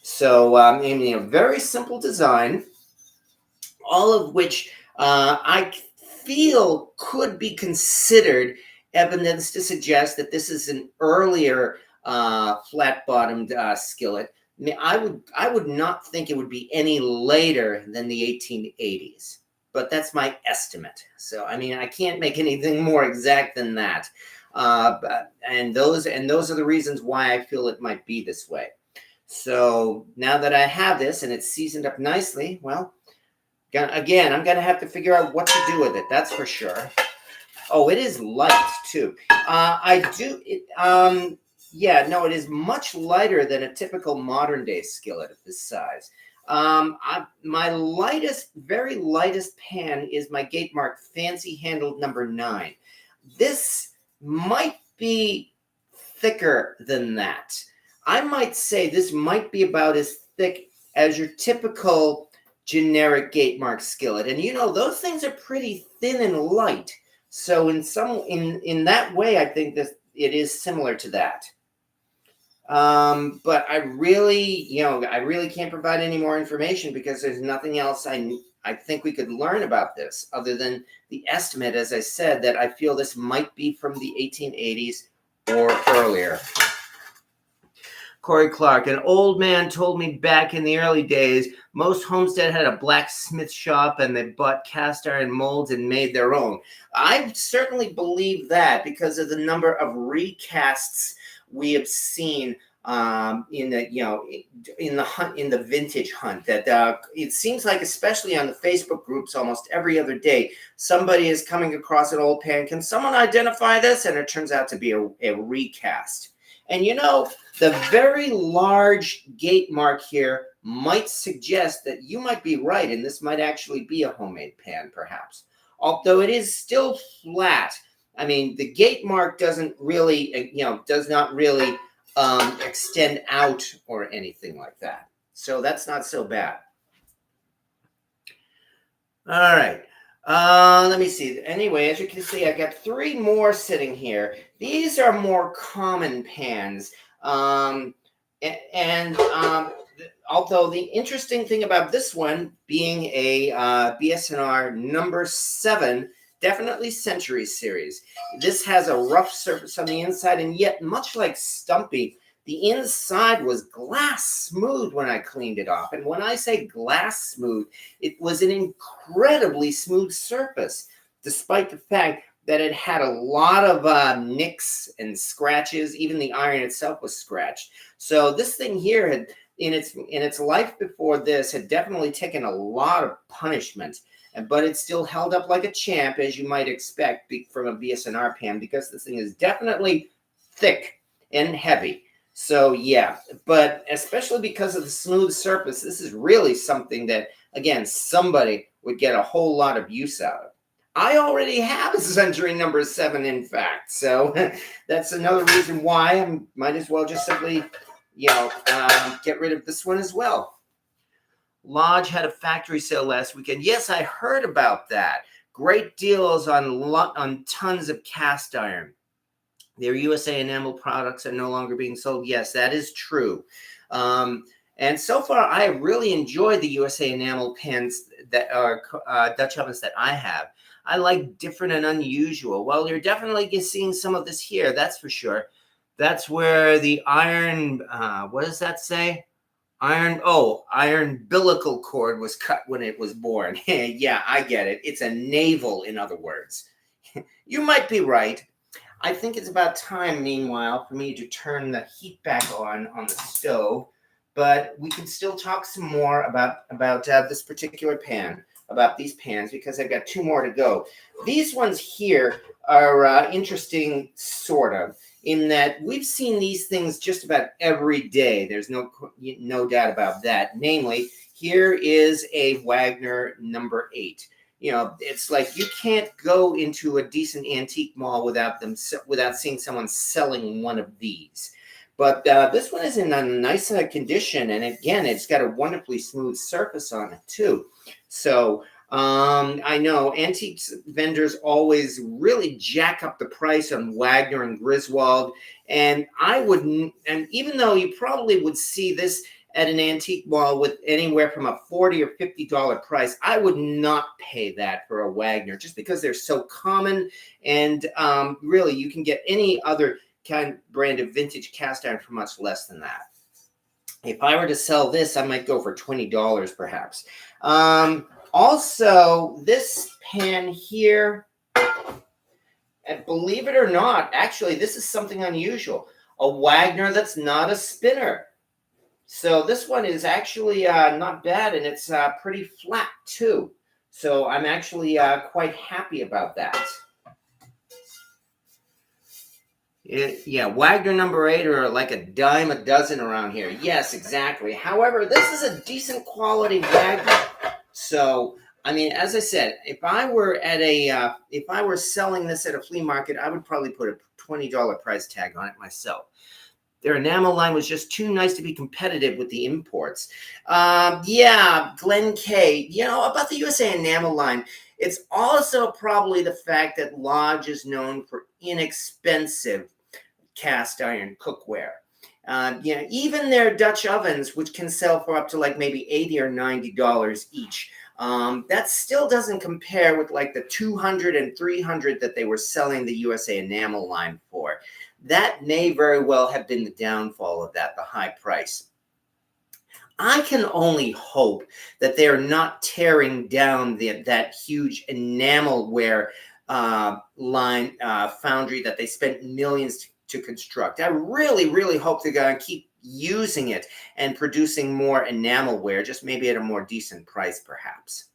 So, I mean, a very simple design, all of which I feel could be considered evidence to suggest that this is an earlier flat-bottomed skillet. I mean, I would not think it would be any later than the 1880s, but that's my estimate. So I mean, I can't make anything more exact than that. And those are the reasons why I feel it might be this way. So now that I have this and it's seasoned up nicely, well, again, I'm going to have to figure out what to do with it. That's for sure. Oh, it is light too. Yeah, no, it is much lighter than a typical modern day skillet of this size. My very lightest pan is my Gatemark fancy handled number 9. This might be thicker than that. I might say this might be about as thick as your typical generic Gatemark skillet. And those things are pretty thin and light So in that way, I think that it is similar to that. But I really can't provide any more information because there's nothing else I think we could learn about this other than the estimate, as I said, that I feel this might be from the 1880s or earlier. Corey Clark, an old man told me back in the early days, most homestead had a blacksmith shop and they bought cast iron molds and made their own. I certainly believe that because of the number of recasts we have seen in the vintage hunt. That it seems like, especially on the Facebook groups, almost every other day, somebody is coming across an old pan. Can someone identify this? And it turns out to be a recast. And the very large gate mark here might suggest that you might be right, and this might actually be a homemade pan, perhaps. Although it is still flat. I mean, the gate mark does not really extend out or anything like that. So that's not so bad. All right. Let me see. Anyway, as you can see, I got 3 more sitting here. These are more common pans. Although the interesting thing about this one being a BSNR number 7, definitely Century Series. This has a rough surface on the inside, and yet much like Stumpy, the inside was glass smooth when I cleaned it off. And when I say glass smooth, it was an incredibly smooth surface, despite the fact that it had a lot of nicks and scratches. Even the iron itself was scratched. So this thing here had, in its life before this, had definitely taken a lot of punishment. But it still held up like a champ, as you might expect from a BSNR pan, because this thing is definitely thick and heavy. So yeah, but especially because of the smooth surface, this is really something that, again, somebody would get a whole lot of use out of. I already have a Century number 7, in fact, so that's another reason why I might as well just simply, get rid of this one as well. Lodge had a factory sale last weekend. Yes, I heard about that. Great deals on tons of cast iron. Their USA enamel products are no longer being sold. Yes, that is true. And so far, I really enjoyed the USA enamel pans that are Dutch ovens that I have. I like different and unusual. Well, you're definitely seeing some of this here, that's for sure. That's where the iron, what does that say? Iron umbilical cord was cut when it was born. Yeah, I get it. It's a navel, in other words. You might be right. I think it's about time, meanwhile, for me to turn the heat back on the stove, but we can still talk some more about this particular pan, about these pans, because I've got 2 more to go. These ones here are interesting, sort of, in that we've seen these things just about every day. There's no doubt about that. Namely, here is a Wagner number 8. It's like you can't go into a decent antique mall without seeing someone selling one of these. But this one is in a nice condition, and again, it's got a wonderfully smooth surface on it too. So I know antique vendors always really jack up the price on Wagner and Griswold, and even though you probably would see this at an antique mall with anywhere from a $40 or $50 price, I would not pay that for a Wagner, just because they're so common. And really, you can get any other brand of vintage cast iron for much less than that. If I were to sell this, I might go for $20 perhaps. Also, this pan here, and believe it or not, actually, this is something unusual. A Wagner that's not a spinner. So this one is actually not bad, and it's pretty flat too. So I'm actually quite happy about that. Wagner number 8 are like a dime a dozen around here. Yes, exactly. However, this is a decent quality Wagner. So, I mean, as I said, if I were selling this at a flea market, I would probably put a $20 price tag on it myself. Their enamel line was just too nice to be competitive with the imports. Glenn K. About the USA enamel line, It's also probably the fact that Lodge is known for inexpensive cast iron cookware. Even their Dutch ovens, which can sell for up to like maybe $80 or $90 each, that still doesn't compare with like the $200 and $300 that they were selling the USA enamel line for. That may very well have been the downfall of that, the high price. I can only hope that they are not tearing down that huge enamelware line foundry that they spent millions to construct. I really, really hope they're going to keep using it and producing more enamelware, just maybe at a more decent price, perhaps.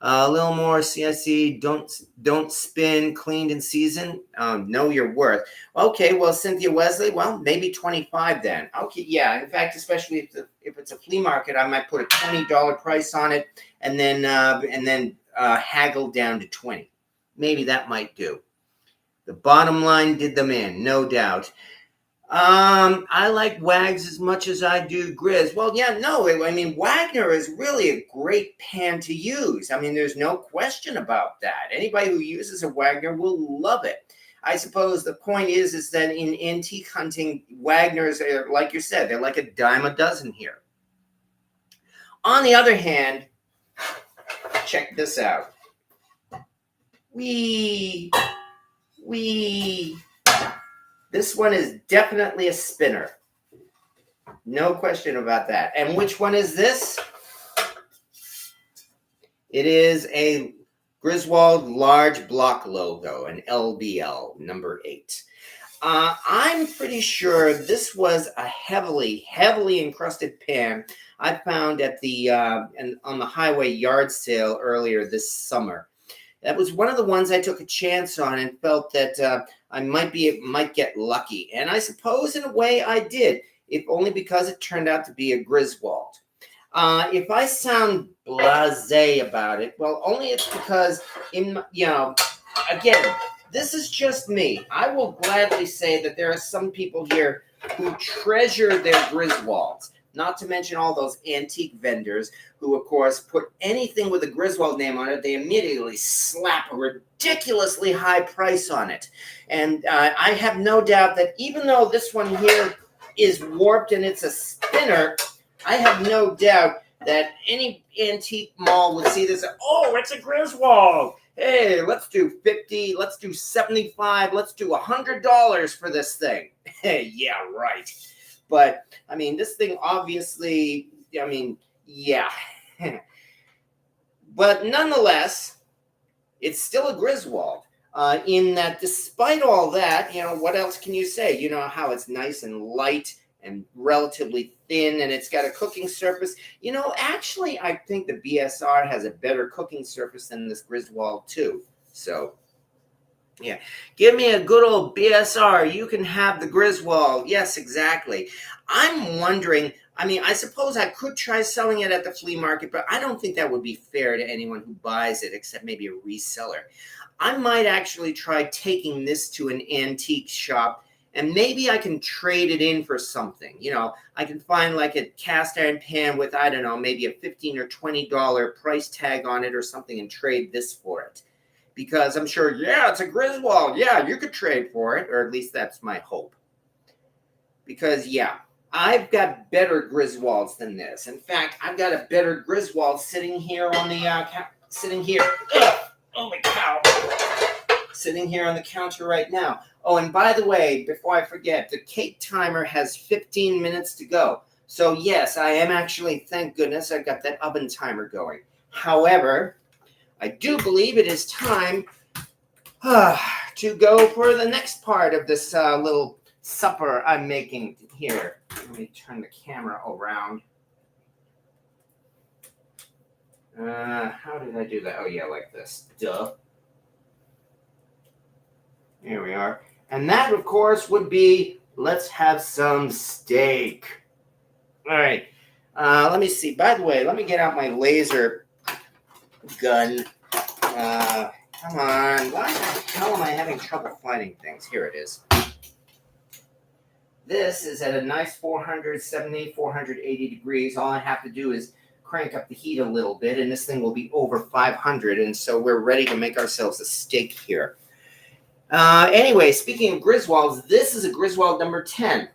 A little more CIC, don't spin, cleaned and seasoned. Know your worth. Okay, well, Cynthia Wesley, well, maybe 25 then. Okay, yeah. In fact, especially if it's a flea market, I might put a $20 price on it and then haggle down to 20. Maybe that might do. The bottom line did them in, no doubt. I like Wags as much as I do Grizz. Well, yeah, no, I mean, Wagner is really a great pan to use. I mean, there's no question about that. Anybody who uses a Wagner will love it. I suppose the point is that in antique hunting, Wagners are, like you said, they're like a dime a dozen here. On the other hand, check this out. This one is definitely a spinner. No question about that. And which one is this? It is a Griswold large block logo, an LBL number 8. I'm pretty sure this was a heavily encrusted pan I found at the on the highway yard sale earlier this summer. That was one of the ones I took a chance on and felt that I might get lucky. And I suppose in a way I did, if only because it turned out to be a Griswold. If I sound blasé about it, well, only it's because, again, this is just me. I will gladly say that there are some people here who treasure their Griswolds. Not to mention all those antique vendors who, of course, put anything with a Griswold name on it, they immediately slap a ridiculously high price on it. And I have no doubt that even though this one here is warped and it's a spinner, I have no doubt that any antique mall would see this and, oh, it's a Griswold. Hey, let's do 50, let's do 75, let's do $100 for this thing. Hey, yeah, right. But, I mean, this thing obviously, I mean, yeah. But nonetheless, it's still a Griswold. In that despite all that, what else can you say? You know how it's nice and light and relatively thin, and it's got a cooking surface. Actually, I think the BSR has a better cooking surface than this Griswold, too. So, yeah, give me a good old BSR. You can have the Griswold. Yes, exactly. I'm wondering, I mean, I suppose I could try selling it at the flea market, but I don't think that would be fair to anyone who buys it, except maybe a reseller. I might actually try taking this to an antique shop, and maybe I can trade it in for something. I can find like a cast iron pan with, I don't know, maybe a $15 or $20 price tag on it or something and trade this for it. Because I'm sure, yeah, it's a Griswold. Yeah, you could trade for it, or at least that's my hope. Because, yeah, I've got better Griswolds than this. In fact, I've got a better Griswold sitting here on the holy cow! Sitting here on the counter right now. Oh, and by the way, before I forget, the cake timer has 15 minutes to go. So yes, I am actually, thank goodness, I've got that oven timer going. However, I do believe it is time to go for the next part of this little supper I'm making here. Let me turn the camera around. How did I do that? Oh, yeah, like this. Duh. Here we are. And that, of course, would be, let's have some steak. All right. Let me see. By the way, let me get out my laser gun. Come on. Why the hell am I having trouble finding things? Here it is. This is at a nice 470, 480 degrees. All I have to do is crank up the heat a little bit, and this thing will be over 500, and so we're ready to make ourselves a steak here. Anyway, speaking of Griswolds, this is a Griswold number 10,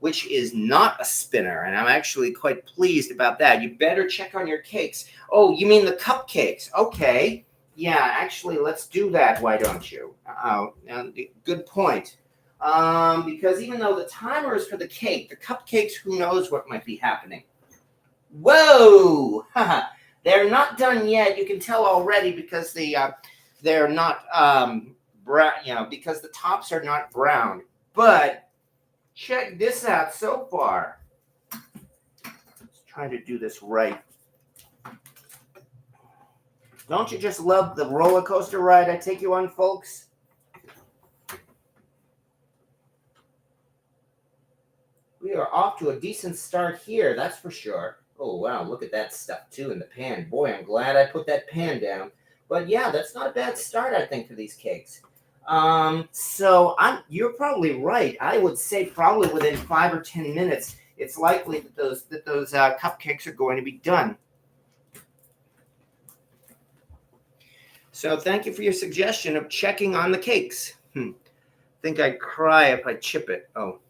which is not a spinner, and I'm actually quite pleased about that. You better check on your cakes. Oh, you mean the cupcakes? Okay. Yeah, actually, let's do that, why don't you? Good point. Because even though the timer is for the cake, the cupcakes, who knows what might be happening. Whoa! They're not done yet. You can tell already because they're not brown, because the tops are not brown. But check this out so far. Let's try to do this right. Don't you just love the roller coaster ride I take you on, folks? We are off to a decent start here, that's for sure. Oh, wow, look at that stuff, too, in the pan. Boy, I'm glad I put that pan down. But, yeah, that's not a bad start, I think, for these cakes. You're probably right. I would say probably within 5 or 10 minutes, it's likely that those cupcakes are going to be done. So thank you for your suggestion of checking on the cakes. I think I'd cry if I chip it. Oh.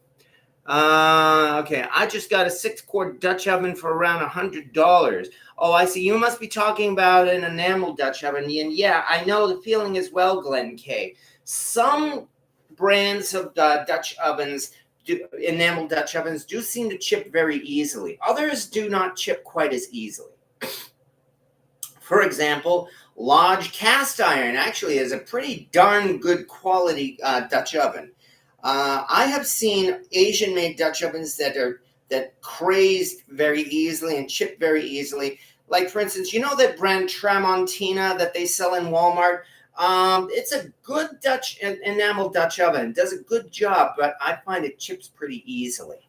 Okay, I just got a 6-quart Dutch oven for around $100. Oh, I see. You must be talking about an enamel Dutch oven. And yeah, I know the feeling as well, Glenn K. Some brands of Dutch ovens, enamel Dutch ovens, do seem to chip very easily. Others do not chip quite as easily. For example, Lodge Cast Iron actually is a pretty darn good quality Dutch oven. I have seen Asian-made Dutch ovens that craze very easily and chip very easily. Like, for instance, you know that brand Tramontina that they sell in Walmart? It's a good enamel Dutch oven. It does a good job, but I find it chips pretty easily.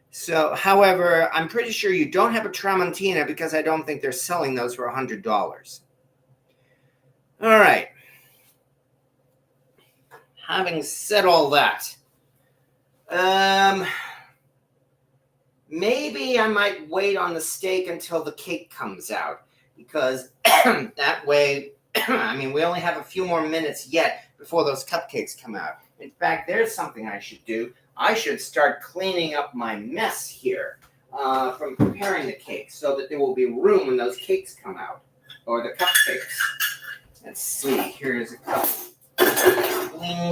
So, however, I'm pretty sure you don't have a Tramontina because I don't think they're selling those for $100. All right. Having said all that, maybe I might wait on the steak until the cake comes out because that way, we only have a few more minutes yet before those cupcakes come out. In fact, there's something I should do. I should start cleaning up my mess here from preparing the cake so that there will be room when those cakes come out, or the cupcakes. Let's see, here's a cup. Clean.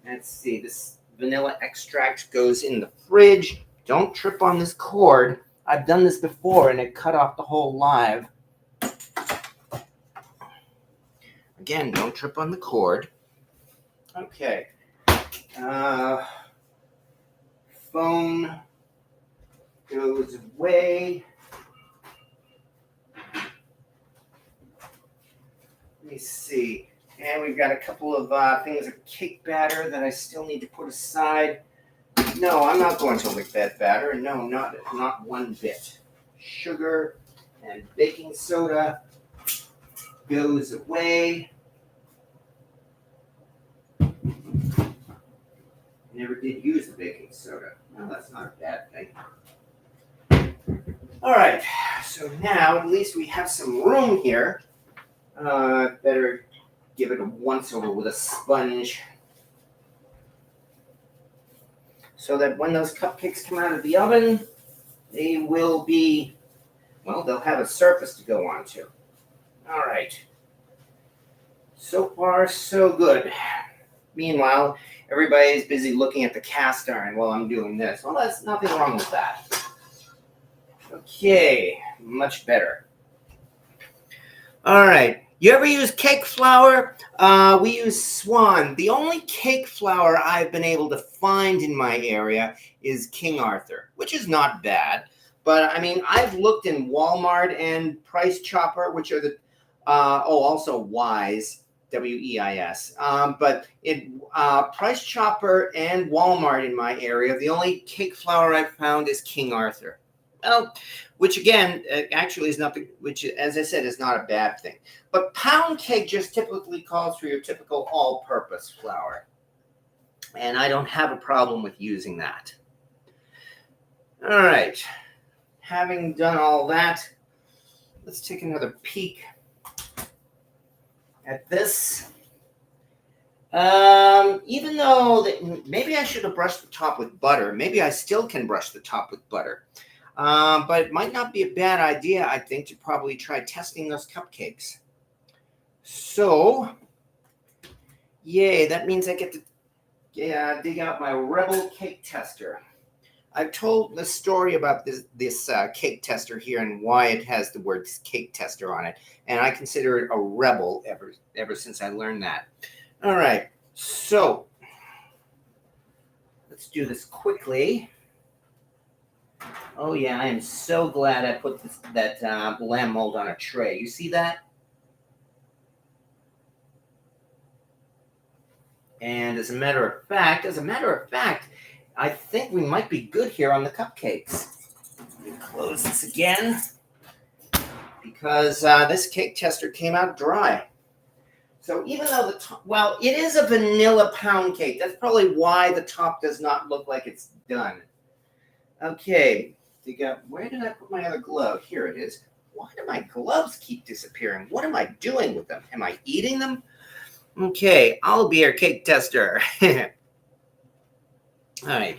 Let's see, this vanilla extract goes in the fridge. Don't trip on this cord. I've done this before and it cut off the whole live. Again, don't trip on the cord. Okay. Phone goes away. Let me see. And we've got a couple of things of cake batter that I still need to put aside. No, I'm not going to lick that batter. No, not one bit. Sugar and baking soda goes away. Never did use the baking soda. Well, that's not a bad thing. All right, so now at least we have some room here. Better give it a once over with a sponge so that when those cupcakes come out of the oven, they will be, well, they'll have a surface to go onto. All right. So far, so good. Meanwhile, everybody is busy looking at the cast iron while I'm doing this. Well, there's nothing wrong with that. Okay, much better. All right. You ever use cake flour? We use Swan. The only cake flour I've been able to find in my area is King Arthur, which is not bad. But, I've looked in Walmart and Price Chopper, which are the, also Wise, W-E-I-S. But Price Chopper and Walmart in my area, the only cake flour I've found is King Arthur. Well, which again, actually is nothing, which, as I said, is not a bad thing. But pound cake just typically calls for your typical all-purpose flour. And I don't have a problem with using that. All right. having done all that, let's take another peek at this. Even though maybe I should have brushed the top with butter. Maybe I still can brush the top with butter. But it might not be a bad idea, I think, to probably try testing those cupcakes. So, yay, that means I get to dig out my Rebel cake tester. I've told the story about this cake tester here and why it has the word cake tester on it. And I consider it a Rebel ever since I learned that. All right, so let's do this quickly. Oh yeah, I am so glad I put that lamb mold on a tray. You see that? And as a matter of fact, I think we might be good here on the cupcakes. Let me close this again because this cake tester came out dry. So even though it is a vanilla pound cake. That's probably why the top does not look like it's done. Okay, where did I put my other glove? Here it is. Why do my gloves keep disappearing? What am I doing with them? Am I eating them? Okay, I'll be your cake tester. All right.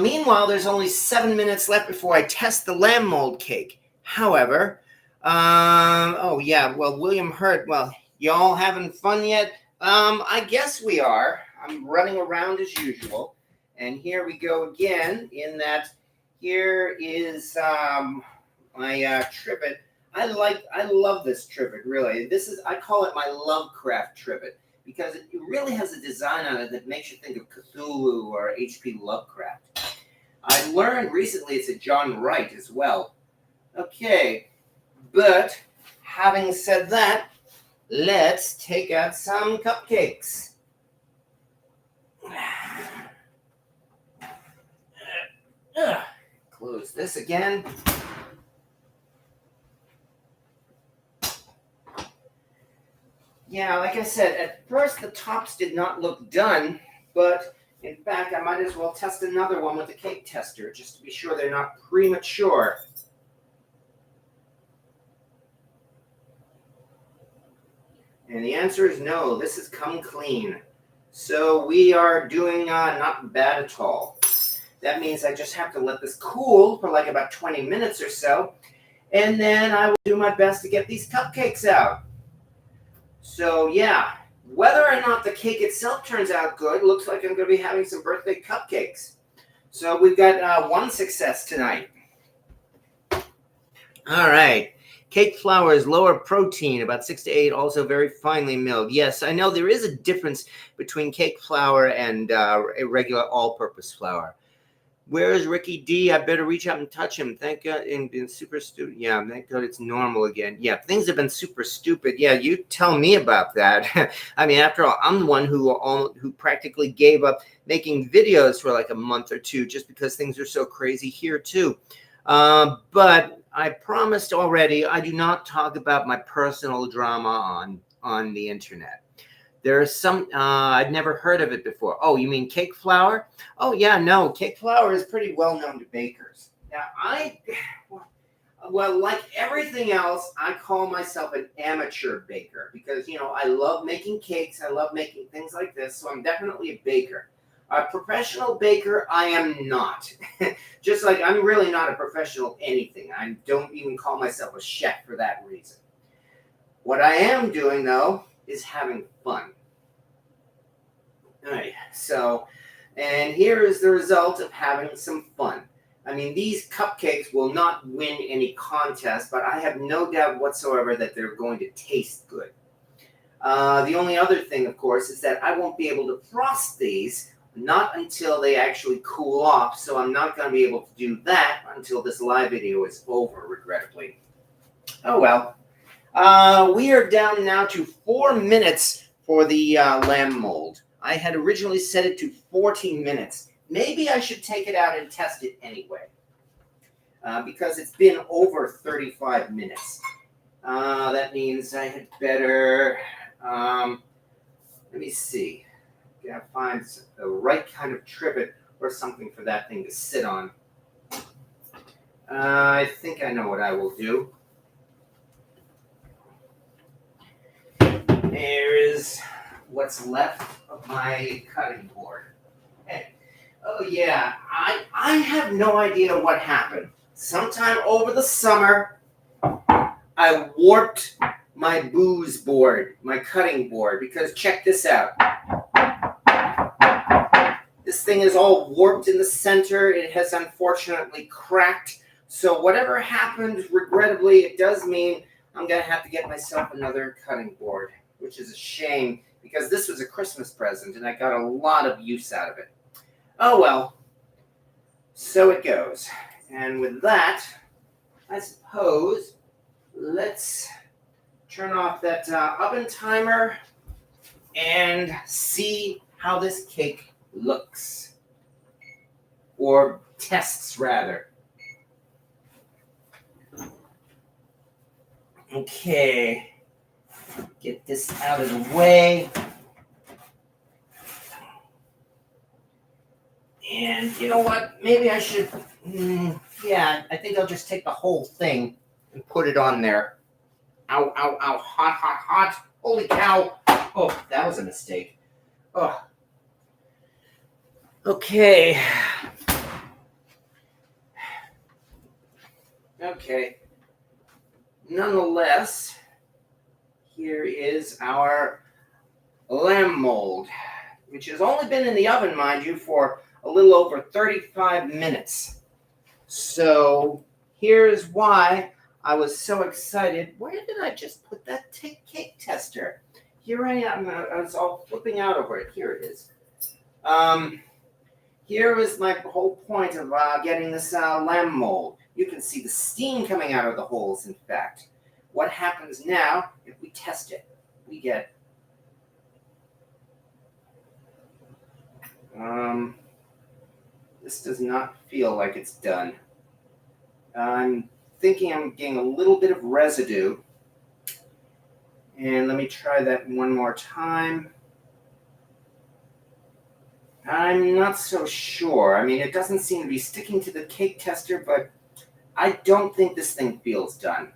Meanwhile, there's only 7 minutes left before I test the lamb mold cake. However, oh yeah, well, William Hurt, well, y'all having fun yet? I guess we are. I'm running around as usual. And here we go again in that here is my trivet. I love this trivet, really. I call it my Lovecraft trivet because it really has a design on it that makes you think of Cthulhu or H.P. Lovecraft. I learned recently it's a John Wright as well. Okay, but having said that, let's take out some cupcakes. Close this again. Yeah, like I said, at first the tops did not look done, but in fact I might as well test another one with the cake tester just to be sure they're not premature. And the answer is no, this has come clean. So we are doing not bad at all. That means I just have to let this cool for like about 20 minutes or so, and then I will do my best to get these cupcakes out. So yeah, whether or not the cake itself turns out good, looks like I'm going to be having some birthday cupcakes. So we've got one success tonight. All right. Cake flour is lower protein, about 6 to 8, also very finely milled. Yes, I know there is a difference between cake flour and a regular all-purpose flour. Where is Ricky D? I better reach out and touch him. Thank God. In super stupid. Yeah, thank God it's normal again. Yeah, things have been super stupid. Yeah, you tell me about that. I mean, after all, I'm the one who practically gave up making videos for like a month or two just because things are so crazy here too. But I promised already I do not talk about my personal drama on the internet. There's some, I'd never heard of it before. Oh, you mean cake flour? Oh, yeah, no, cake flour is pretty well known to bakers. Now, well, like everything else, I call myself an amateur baker because, I love making cakes. I love making things like this, so I'm definitely a baker. A professional baker, I am not. Just like I'm really not a professional anything. I don't even call myself a chef for that reason. What I am doing, though, is having fun. All right, so, and here is the result of having some fun. I mean, these cupcakes will not win any contest, but I have no doubt whatsoever that they're going to taste good. The only other thing, of course, is that I won't be able to frost these, not until they actually cool off, so I'm not going to be able to do that until this live video is over, regrettably. Oh well. We are down now to 4 minutes for the lamb mold. I had originally set it to 14 minutes. Maybe I should take it out and test it anyway, because it's been over 35 minutes. That means I had better, let me see. Gotta find the right kind of trivet or something for that thing to sit on. I think I know what I will do. There's what's left of my cutting board. Okay. Oh yeah, I have no idea what happened. Sometime over the summer, I warped my booze board, my cutting board, because check this out. This thing is all warped in the center. It has unfortunately cracked. So whatever happened, regrettably, it does mean I'm going to have to get myself another cutting board, which is a shame because this was a Christmas present and I got a lot of use out of it. Oh well, so it goes. And with that, I suppose let's turn off that oven timer and see how this cake looks. Or tests, rather. Okay, get this out of the way. And you know what? Maybe I should, yeah, I think I'll just take the whole thing and put it on there. Ow, ow, ow, hot, hot, hot. Holy cow. Oh, that was a mistake. Oh. Okay. Okay. Nonetheless, here is our lamb mold, which has only been in the oven, mind you, for a little over 35 minutes. So here's why I was so excited. Where did I just put that cake tester? Here I am. I was all flipping out over it. Here it is. Here is my whole point of getting this lamb mold. You can see the steam coming out of the holes, in fact. What happens now if we test it? We get this does not feel like it's done. I'm thinking I'm getting a little bit of residue. And let me try that one more time. I'm not so sure. I mean, it doesn't seem to be sticking to the cake tester, but I don't think this thing feels done.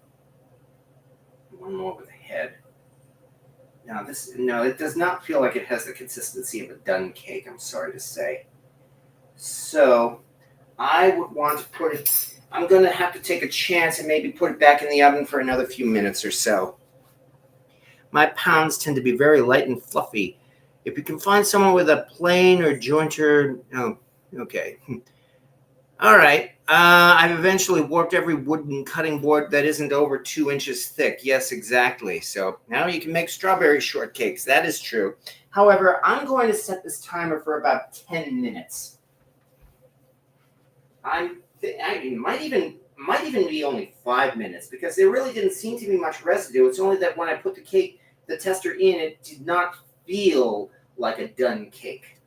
One more with the head. No, it does not feel like it has the consistency of a done cake, I'm sorry to say. So, I would want to put it, I'm going to have to take a chance and maybe put it back in the oven for another few minutes or so. My pounds tend to be very light and fluffy. If you can find someone with a plane or jointer, oh, okay. All right. I've eventually warped every wooden cutting board that isn't over 2 inches thick. Yes, exactly. So now you can make strawberry shortcakes. That is true. However, I'm going to set this timer for about 10 minutes. It might even be only 5 minutes because there really didn't seem to be much residue. It's only that when I put the tester in, it did not feel like a done cake.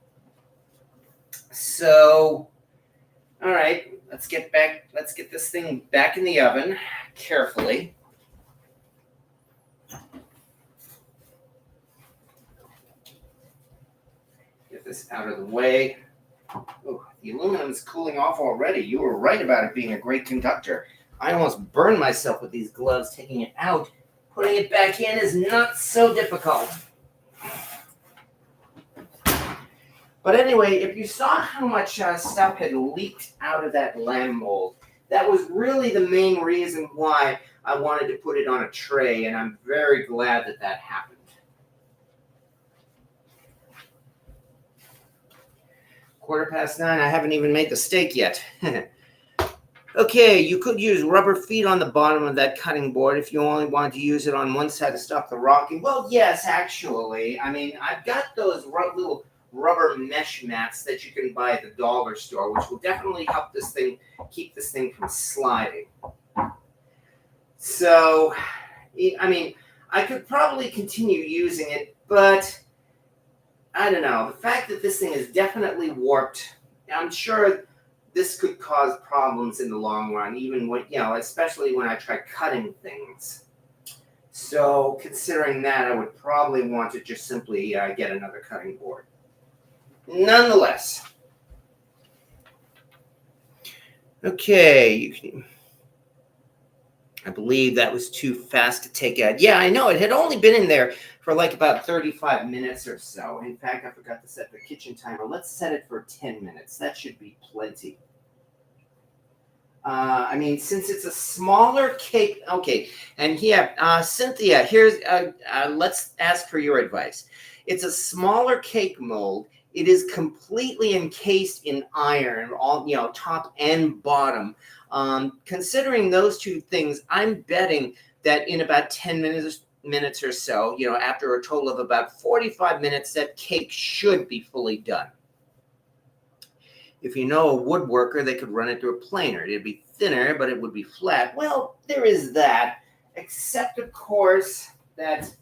So, all right, let's get this thing back in the oven carefully. Get this out of the way. Oh, the aluminum is cooling off already. You were right about it being a great conductor. I almost burned myself with these gloves taking it out. Putting it back in is not so difficult. But anyway, if you saw how much stuff had leaked out of that lamb mold, that was really the main reason why I wanted to put it on a tray, and I'm very glad that that happened. Quarter past 9, I haven't even made the steak yet. Okay, you could use rubber feet on the bottom of that cutting board if you only wanted to use it on one side to stop the rocking. Well, yes, actually. I mean, I've got those little rubber mesh mats that you can buy at the dollar store, which will definitely help keep this thing from sliding. So, I mean, I could probably continue using it, but I don't know. The fact that this thing is definitely warped, I'm sure this could cause problems in the long run, even when, especially when I try cutting things. So, considering that, I would probably want to just simply get another cutting board. Nonetheless. Okay. I believe that was too fast to take out. Yeah, I know. It had only been in there for like about 35 minutes or so. In fact, I forgot to set the kitchen timer. Let's set it for 10 minutes. That should be plenty. I mean, since it's a smaller cake. Okay, and yeah, Cynthia, let's ask for your advice. It's a smaller cake mold. It is completely encased in iron, all top and bottom. Considering those two things, I'm betting that in about 10 minutes or so, after a total of about 45 minutes, that cake should be fully done. If you know a woodworker, they could run it through a planer. It'd be thinner, but it would be flat. Well, there is that, except, of course, that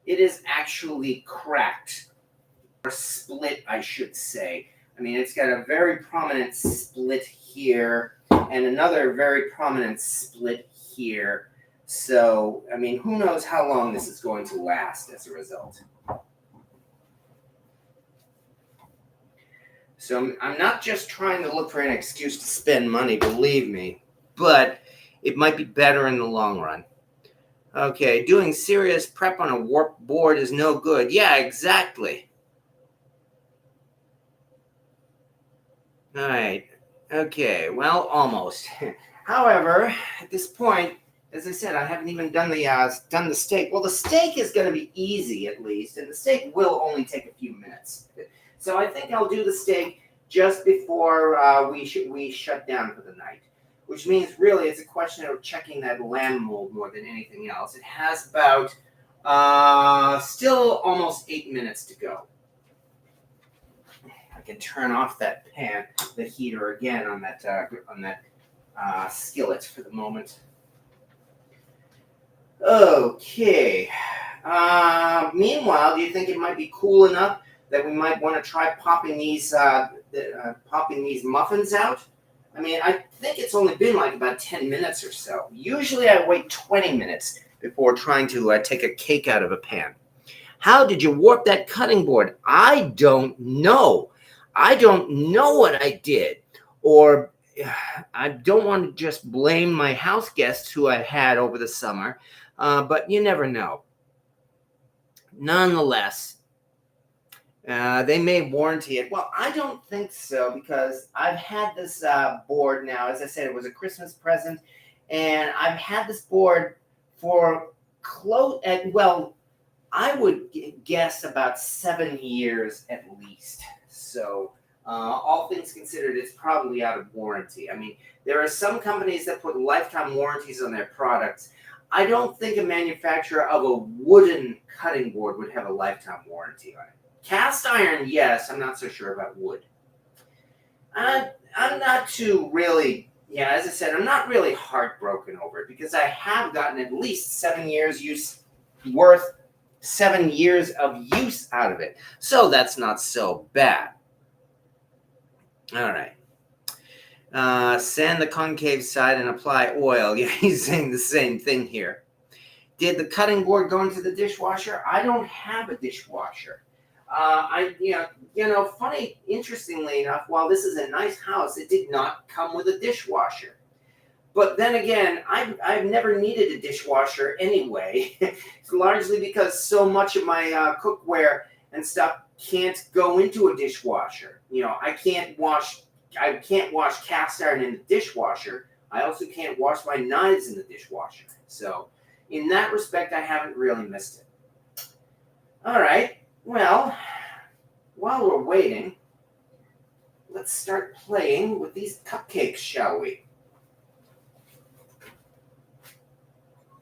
it is actually cracked, or split, I should say. I mean, it's got a very prominent split here, and another very prominent split here. So, I mean, who knows how long this is going to last as a result. So I'm not just trying to look for an excuse to spend money, believe me, but it might be better in the long run. Okay, doing serious prep on a warped board is no good. Yeah, exactly. All right. Okay, well, almost. However, at this point, as I said, I haven't even done the steak. Well, the steak is going to be easy, at least, and the steak will only take a few minutes. So I think I'll do the steak just before we shut down for the night, which means really it's a question of checking that lamb mold more than anything else. It has about still almost 8 minutes to go. I can turn off that the heater again on that skillet for the moment. Okay. Meanwhile, do you think it might be cool enough that we might want to try popping these muffins out? I mean, I think it's only been like about 10 minutes or so. Usually I wait 20 minutes before trying to take a cake out of a pan. How did you warp that cutting board? I don't know. I don't know what I did. Or I don't want to just blame my house guests who I had over the summer, but you never know. Nonetheless, they may warranty it. Well, I don't think so, because I've had this board now. As I said, it was a Christmas present, and I've had this board for I would guess about 7 years at least. So, all things considered, it's probably out of warranty. I mean, there are some companies that put lifetime warranties on their products. I don't think a manufacturer of a wooden cutting board would have a lifetime warranty on it. Cast iron, yes. I'm not so sure about wood. I'm not too really, as I said, I'm not really heartbroken over it, because I have gotten at least 7 years worth 7 years of use out of it. So that's not so bad. All right. Sand the concave side and apply oil. Yeah, he's saying the same thing here. Did the cutting board go into the dishwasher? I don't have a dishwasher. Funny, interestingly enough, while this is a nice house, it did not come with a dishwasher. But then again, I've never needed a dishwasher anyway. It's largely because so much of my cookware and stuff can't go into a dishwasher. I can't wash cast iron in the dishwasher. I also can't wash my knives in the dishwasher. So, in that respect, I haven't really missed it. All right. Well, while we're waiting, let's start playing with these cupcakes, shall we?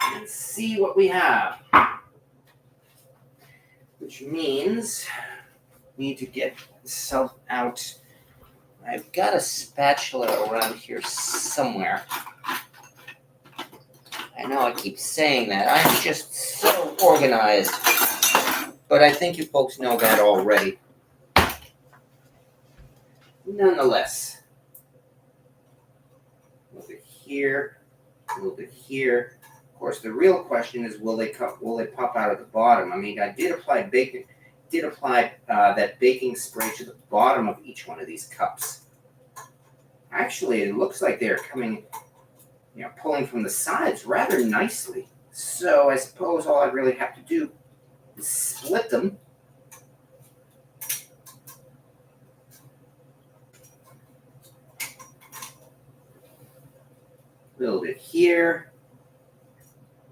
And see what we have. Which means we need to get myself out. I've got a spatula around here somewhere. I know I keep saying that. I'm just so organized. But I think you folks know that already. Nonetheless. A little bit here, a little bit here. Of course, the real question is, will they pop out at the bottom? I mean, I did apply that baking spray to the bottom of each one of these cups. Actually, it looks like they're coming. pulling from the sides rather nicely. So I suppose all I really have to do is split them. A little bit here,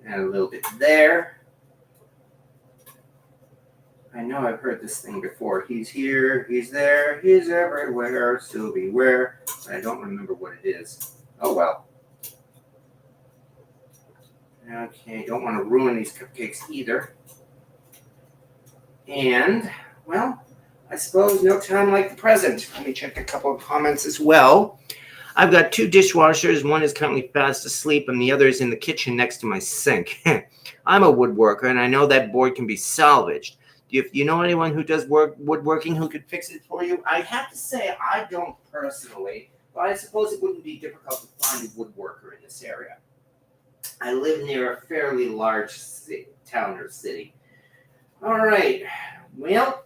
and a little bit there. I know I've heard this thing before. He's here, he's there, he's everywhere, so beware. I don't remember what it is. Oh well. Okay, don't want to ruin these cupcakes either. And, well, I suppose no time like the present. Let me check a couple of comments as well. I've got 2 dishwashers. One is currently fast asleep, and the other is in the kitchen next to my sink. I'm a woodworker, and I know that board can be salvaged. If you know anyone who does woodworking who could fix it for you, I have to say I don't personally, but I suppose it wouldn't be difficult to find a woodworker in this area. I live near a fairly large town or city. All right, well,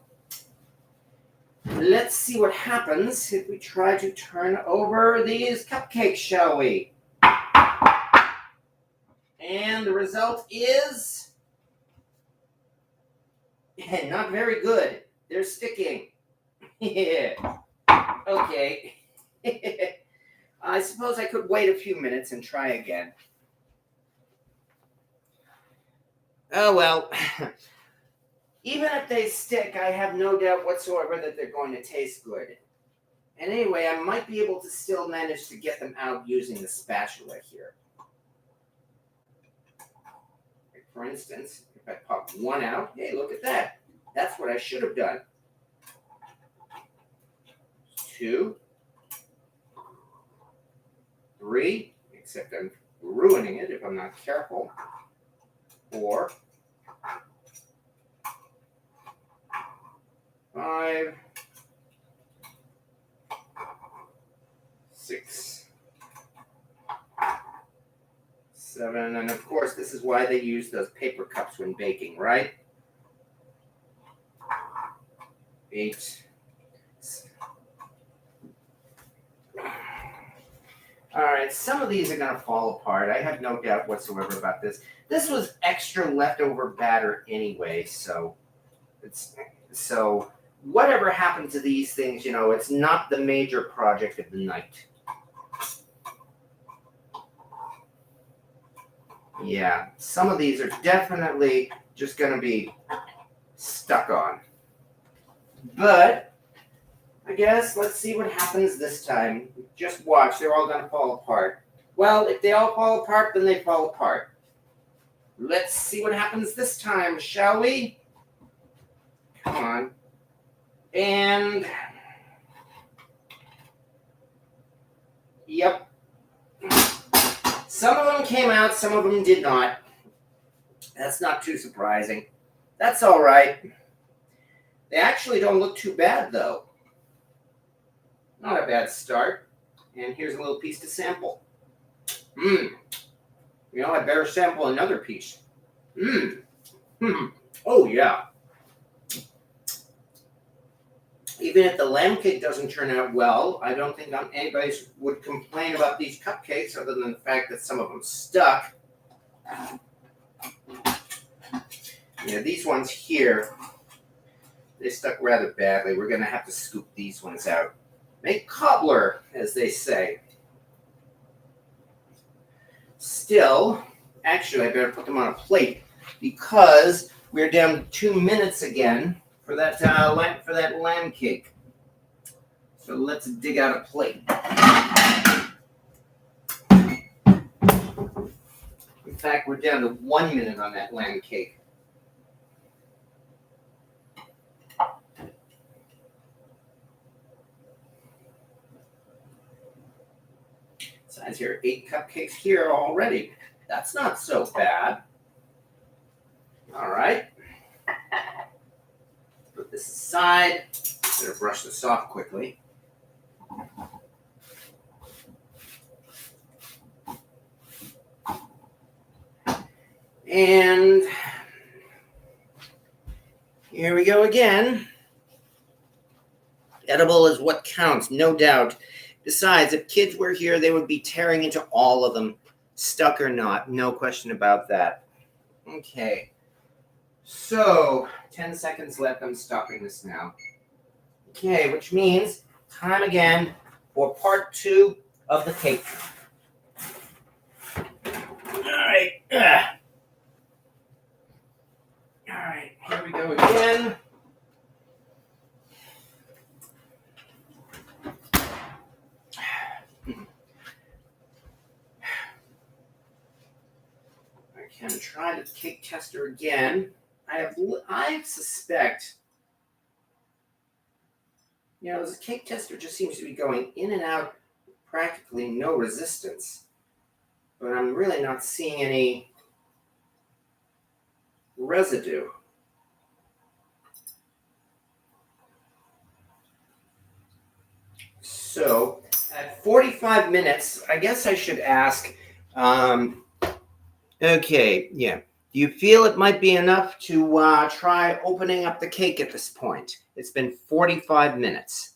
let's see what happens if we try to turn over these cupcakes, shall we? And the result is not very good. They're sticking. Yeah. Okay. I suppose I could wait a few minutes and try again. Oh, well, even if they stick, I have no doubt whatsoever that they're going to taste good. And anyway, I might be able to still manage to get them out using the spatula here. Like for instance, if I pop one out, hey, look at that. That's what I should have done. 2, 3, except I'm ruining it if I'm not careful. 4, 5, 6, 7, and of course this is why they use those paper cups when baking, right? 8. All right, some of these are going to fall apart. I have no doubt whatsoever about this. This was extra leftover batter anyway, so whatever happened to these things, it's not the major project of the night. Yeah, some of these are definitely just going to be stuck on. But I guess let's see what happens this time. Just watch, they're all going to fall apart. Well, if they all fall apart, then they fall apart. Let's see what happens this time, shall we? Come on. And yep. Some of them came out, some of them did not. That's not too surprising. That's all right. They actually don't look too bad, though. Not a bad start. And here's a little piece to sample. I better sample another piece. Oh, yeah. Even if the lamb cake doesn't turn out well, I don't think anybody would complain about these cupcakes other than the fact that some of them stuck. Yeah, these ones here, they stuck rather badly. We're going to have to scoop these ones out. Make cobbler, as they say. Still, actually, I better put them on a plate because we're down to 2 minutes again for that lamb cake. So let's dig out a plate. In fact, we're down to 1 minute on that lamb cake. Says here 8 cupcakes here already. That's not so bad. All right. Put this aside. Better brush this off quickly. And here we go again. Edible is what counts, no doubt. Besides, if kids were here, they would be tearing into all of them. stuck or not. No question about that. Okay. So, 10 seconds left. I'm stopping this now. Okay, which means time again for part 2 of the cake. All right. All right, here we go again. I can try the cake tester again. I suspect, the cake tester just seems to be going in and out, practically no resistance. But I'm really not seeing any residue. So at 45 minutes, I guess I should ask, okay, yeah. Do you feel it might be enough to try opening up the cake at this point? It's been 45 minutes.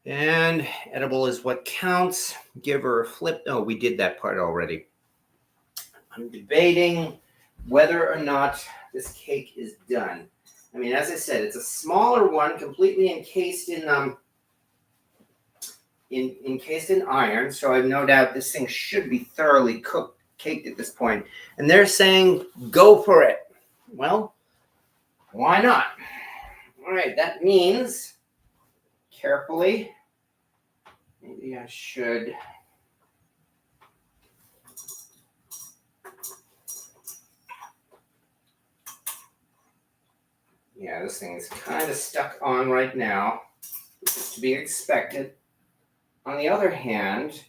And edible is what counts. Give her a flip. Oh, we did that part already. I'm debating whether or not this cake is done. I mean, as I said, it's a smaller one, completely encased in iron. So I have no doubt this thing should be thoroughly caked at this point. And they're saying, go for it. Well, why not? All right, that means, carefully, maybe I should... Yeah, this thing is kind of stuck on right now, which is to be expected. On the other hand,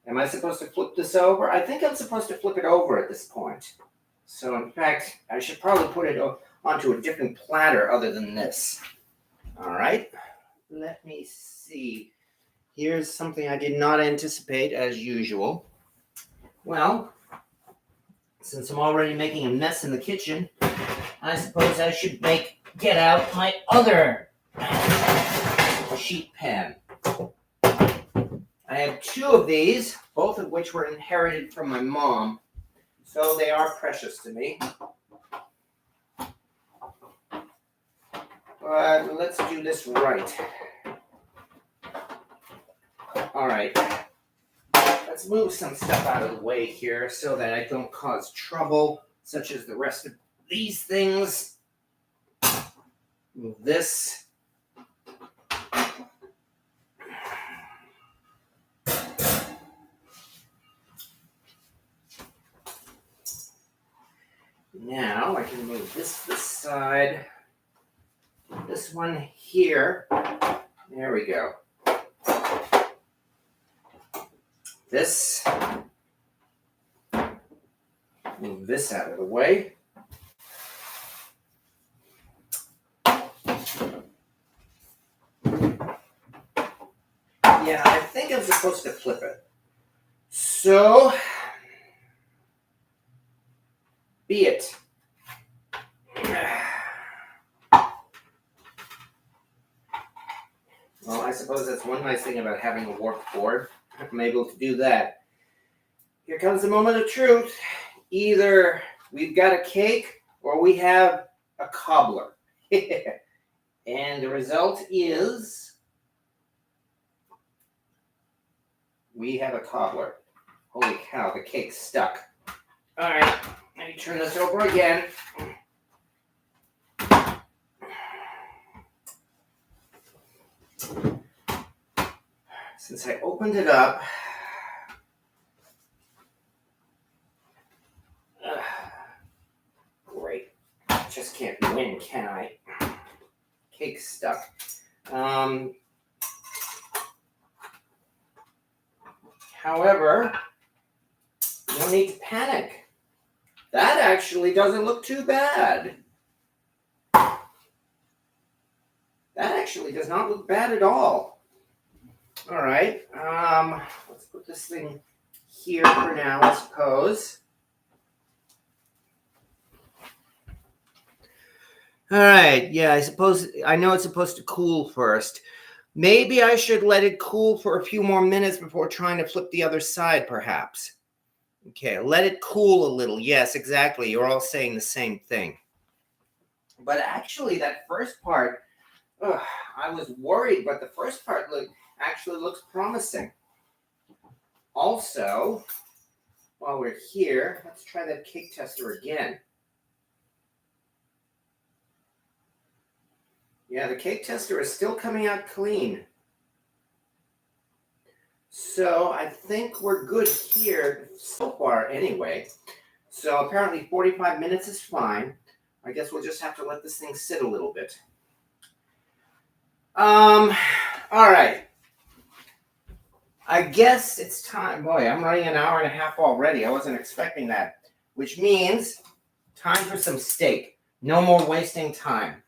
am I supposed to flip this over? I think I'm supposed to flip it over at this point. So in fact, I should probably put it onto a different platter other than this. All right, let me see. Here's something I did not anticipate, as usual. Well, since I'm already making a mess in the kitchen, I suppose I should get out my other sheet pan. I have 2 of these, both of which were inherited from my mom, so they are precious to me. But let's do this right. All right, let's move some stuff out of the way here so that I don't cause trouble, such as the rest of these things. Move this. Now I can move this side. This one here. There we go. This. Move this out of the way. Yeah, I think I'm supposed to flip it. So, be it. Well, I suppose that's one nice thing about having a warped board. I'm able to do that. Here comes the moment of truth. Either we've got a cake or we have a cobbler. And the result is we have a cobbler. Holy cow, the cake's stuck. All right, let me turn this over again. Since I opened it up, great. Just can't win, can I? Cake's stuck. However, no need to panic. That actually doesn't look too bad. That actually does not look bad at all. All right, let's put this thing here for now, I suppose. All right, yeah, I know it's supposed to cool first, Maybe I should let it cool for a few more minutes before trying to flip the other side, perhaps. Okay, let it cool a little. Yes, exactly. You're all saying the same thing. But actually, that first part, I was worried, but the first part actually looks promising. Also, while we're here, let's try that cake tester again. Yeah, the cake tester is still coming out clean. So I think we're good here so far anyway. So apparently 45 minutes is fine. I guess we'll just have to let this thing sit a little bit. All right. I guess it's time. Boy, I'm running an hour and a half already. I wasn't expecting that. Which means time for some steak. No more wasting time.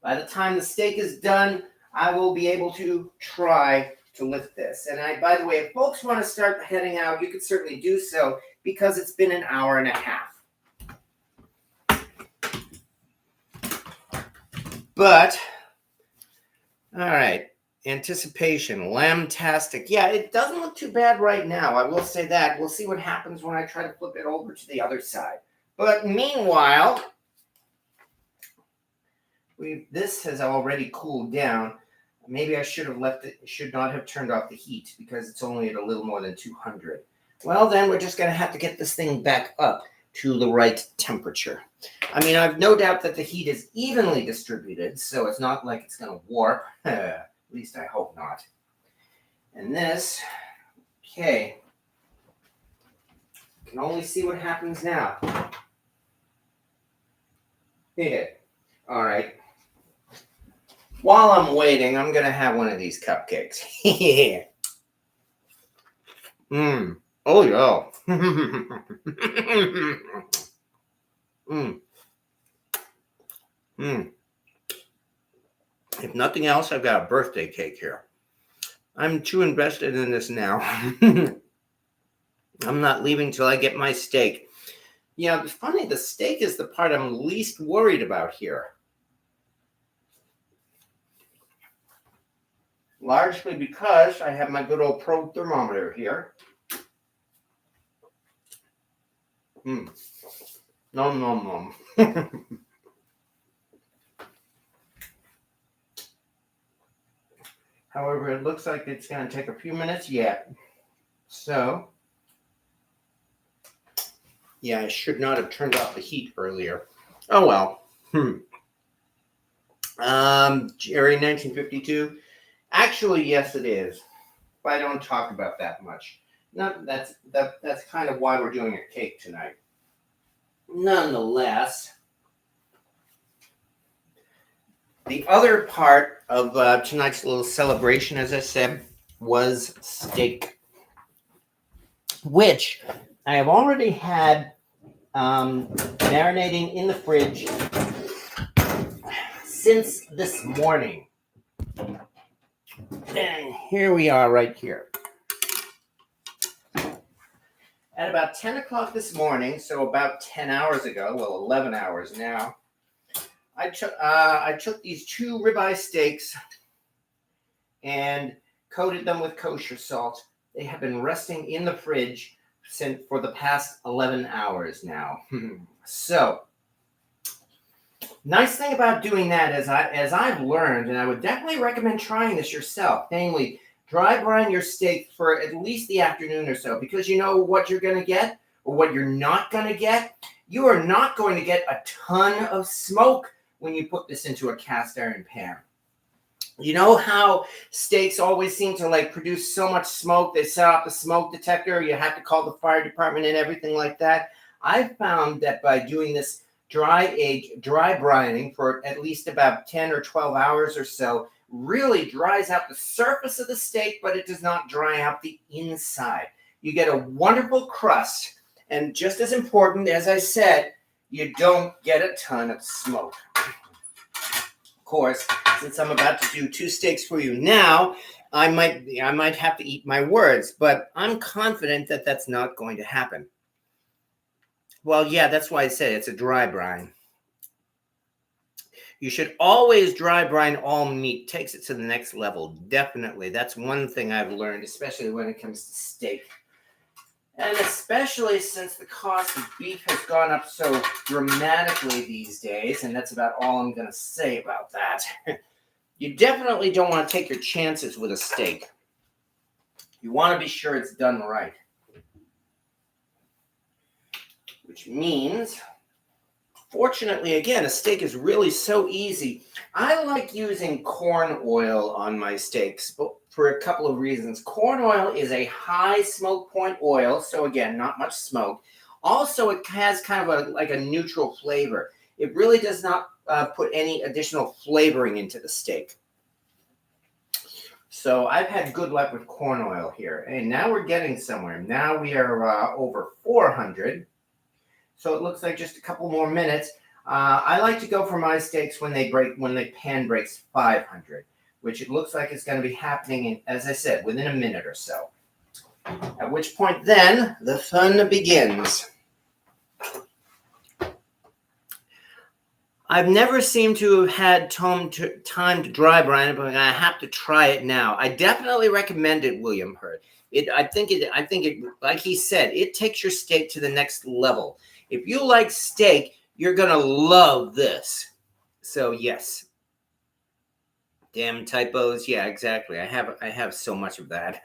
By the time the steak is done, I will be able to try to lift this. And by the way, if folks want to start heading out, you could certainly do so because it's been an hour and a half. But, all right, anticipation, lamb-tastic. Yeah, it doesn't look too bad right now. I will say that. We'll see what happens when I try to flip it over to the other side. But meanwhile, this has already cooled down. Maybe I should not have turned off the heat because it's only at a little more than 200. Well, then we're just going to have to get this thing back up to the right temperature. I mean, I've no doubt that the heat is evenly distributed, so it's not like it's going to warp. At least I hope not. And this, okay, can only see what happens now. Yeah. All right. While I'm waiting, I'm going to have one of these cupcakes. Yeah. Oh, yeah. If nothing else, I've got a birthday cake here. I'm too invested in this now. I'm not leaving till I get my steak. Yeah, it's funny. The steak is the part I'm least worried about here. Largely because I have my good old probe thermometer here. Nom, nom, nom. However, it looks like it's going to take a few minutes yet. So, yeah, I should not have turned off the heat earlier. Oh, well. Jerry, 1952. Actually, yes, it is. But I don't talk about that much. That's kind of why we're doing a cake tonight. Nonetheless, the other part of tonight's little celebration, as I said, was steak, which I have already had marinating in the fridge since this morning. And here we are right here. At about 10 o'clock this morning, so about 10 hours ago, well, 11 hours now, I took these 2 ribeye steaks and coated them with kosher salt. They have been resting in the fridge for the past 11 hours now. So, nice thing about doing that, as I've learned, and I would definitely recommend trying this yourself, namely, dry brine your steak for at least the afternoon or so, because you know what you're going to get or what you're not going to get. You are not going to get a ton of smoke when you put this into a cast iron pan. You know how steaks always seem to produce so much smoke, they set off the smoke detector, you have to call the fire department and everything like that? I've found that by doing this dry brining for at least about 10 or 12 hours or so, really dries out the surface of the steak, but it does not dry out the inside. You get a wonderful crust, and just as important, as I said, you don't get a ton of smoke. Of course, since I'm about to do 2 steaks for you now, I might have to eat my words, but I'm confident that that's not going to happen. Well, yeah, that's why I said it's a dry brine. You should always dry brine all meat. Takes it to the next level. Definitely. That's one thing I've learned, especially when it comes to steak. And especially since the cost of beef has gone up so dramatically these days, and that's about all I'm going to say about that. You definitely don't want to take your chances with a steak. You want to be sure it's done right. Which means, fortunately, again, a steak is really so easy. I like using corn oil on my steaks, but for a couple of reasons. Corn oil is a high smoke point oil, so again, not much smoke. Also, it has kind of like a neutral flavor. It really does not put any additional flavoring into the steak. So I've had good luck with corn oil here. And now we're getting somewhere. Now we are over 400. So it looks like just a couple more minutes. I like to go for my steaks when the pan breaks 500, which it looks like it's going to be happening in, as I said, within a minute or so. At which point then the fun begins. I've never seemed to have had time to dry brine it, but I have to try it now. I definitely recommend it, William Hurt. I think it, like he said, it takes your steak to the next level. If you like steak, you're gonna love this. So yes. Damn typos. Yeah, exactly. I have so much of that.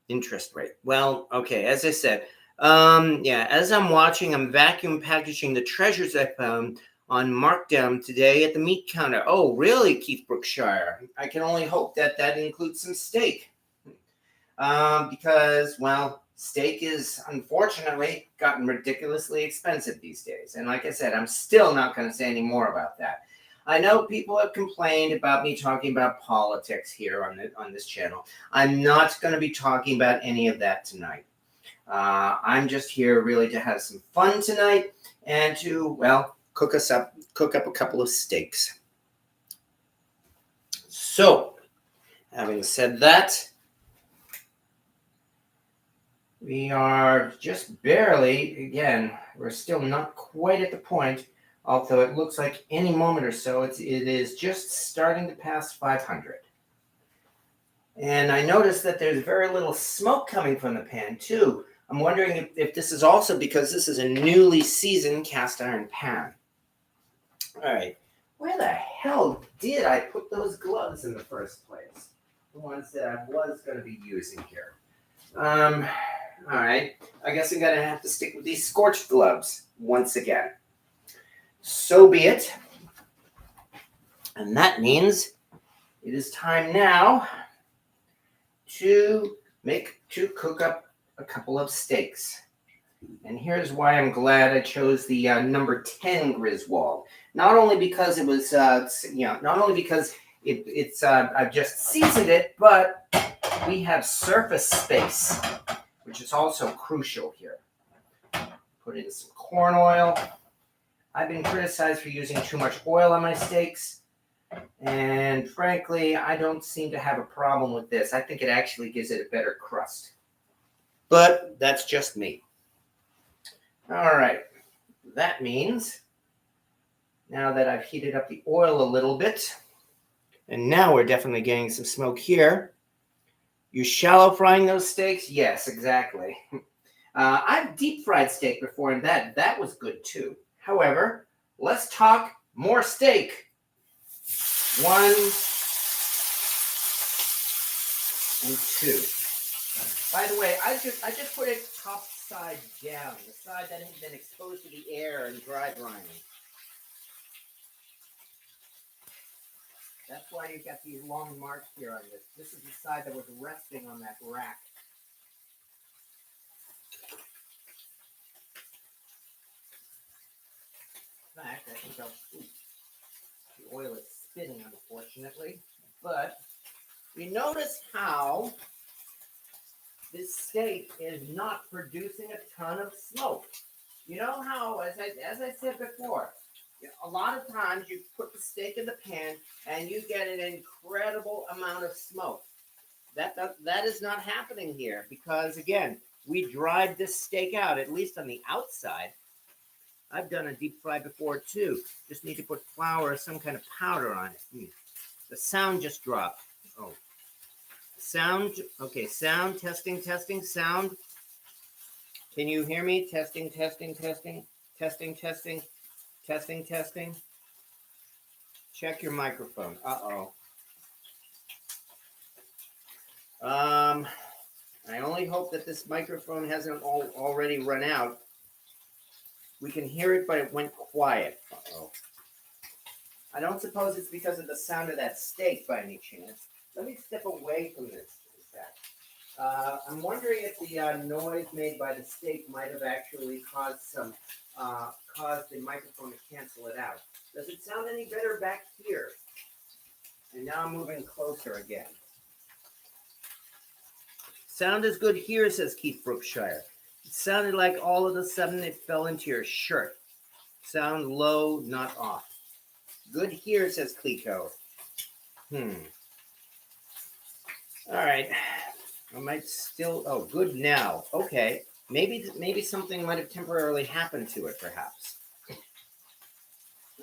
Interest rate. Well, okay, as I said, yeah, as I'm watching, I'm vacuum packaging the treasures I found on markdown today at the meat counter. Oh, really, Keith Brookshire? I can only hope that includes some steak. Because, well, steak is unfortunately gotten ridiculously expensive these days. And like I said, I'm still not going to say any more about that. I know people have complained about me talking about politics here on this channel. I'm not going to be talking about any of that tonight. I'm just here really to have some fun tonight and to, well, cook up a couple of steaks. So, having said that, we are just barely, again, we're still not quite at the point, although it looks like any moment or so, it is just starting to pass 500. And I noticed that there's very little smoke coming from the pan, too. I'm wondering if this is also because this is a newly seasoned cast iron pan. All right, where the hell did I put those gloves in the first place? The ones that I was going to be using here. All right, I guess I'm going to have to stick with these scorched gloves once again. So be it. And that means it is time now to cook up a couple of steaks. And here's why I'm glad I chose the number 10 Griswold. Not only because it was, not only because it's I've just seasoned it, but we have surface space, which is also crucial here. Put in some corn oil. I've been criticized for using too much oil on my steaks, and frankly, I don't seem to have a problem with this. I think it actually gives it a better crust. But that's just me. All right, that means now that I've heated up the oil a little bit, and now we're definitely getting some smoke here. You shallow frying those steaks? Yes, exactly. I've deep fried steak before, and that was good too. However, let's talk more steak. 1 and 2. By the way, I just put it top side down, the side that has been exposed to the air and dry brining. That's why you've got these long marks here on this. This is the side that was resting on that rack. In fact, I think the oil is spinning, unfortunately. But you notice how this steak is not producing a ton of smoke. You know how, as I said before, a lot of times you put the steak in the pan and you get an incredible amount of smoke. That is not happening here because, again, we dried this steak out, at least on the outside, I've done a deep fry before too. Just need to put flour or some kind of powder on it. The sound just dropped. Oh, sound. Okay, sound. Testing, testing, sound. Can you hear me? Testing, testing, testing, testing, testing, testing, testing. Check your microphone. Uh-oh. I only hope that this microphone hasn't already run out. We can hear it, but it went quiet. Uh-oh. I don't suppose it's because of the sound of that steak by any chance. Let me step away from this. I'm wondering if the noise made by the steak might have actually caused the microphone to cancel it out. Does it sound any better back here? And now I'm moving closer again. Sound is good here, says Keith Brookshire. It sounded like all of a sudden it fell into your shirt. Sound low, not off. Good here, says Clico. All right. I might still. Oh, good now. Okay. Maybe something might have temporarily happened to it, perhaps.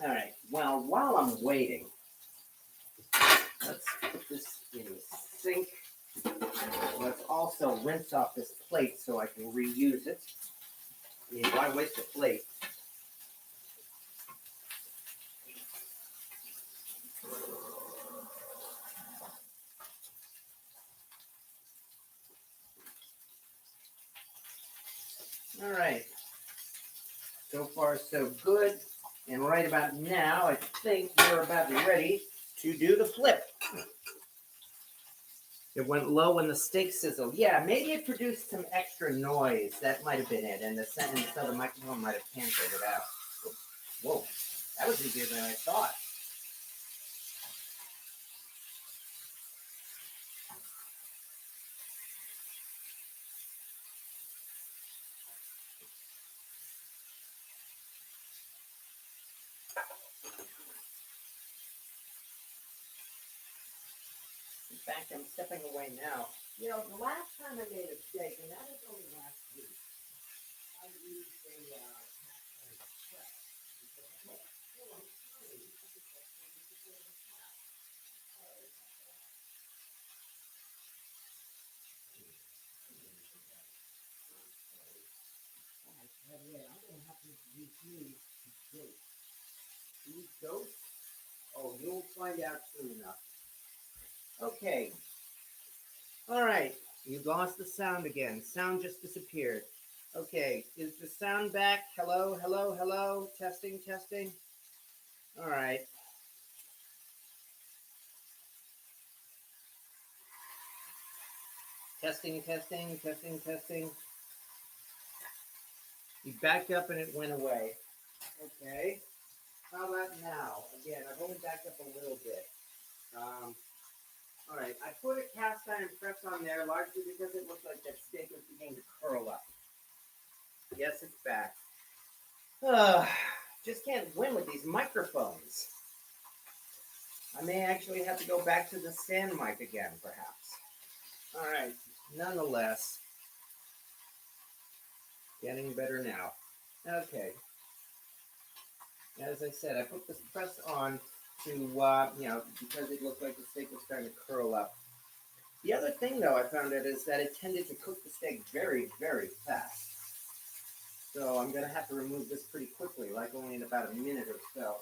All right. Well, while I'm waiting, let's put this in the sink. Let's also rinse off this plate so I can reuse it. I mean, why waste a plate? All right. So far, so good. And right about now, I think we're about ready to do the flip. It went low when the steak sizzled. Yeah, maybe it produced some extra noise. That might have been it. And so the microphone might have canceled it out. Whoa, that was easier than I thought. In fact, I'm stepping away now. You know, the last time I made a steak, and that was only last week, I used a I'm going to have to use these goats. Oh, you'll find out soon enough. Okay. All right. You lost the sound again. Sound just disappeared. Okay. Is the sound back? Hello, hello, hello. Testing, testing. All right. Testing, testing, testing, testing. You backed up and it went away. Okay. How about now? Again, I've only backed up a little bit. All right. I put a cast iron press on there largely because it looked like that steak was beginning to curl up. Yes, it's back. Just can't win with these microphones. I may actually have to go back to the stand mic again, perhaps. All right. Nonetheless, getting better now. Okay. As I said, I put this press on to, because it looked like the steak was starting to curl up. The other thing, though, I found out is that it tended to cook the steak very, very fast. So I'm going to have to remove this pretty quickly, like only in about a minute or so.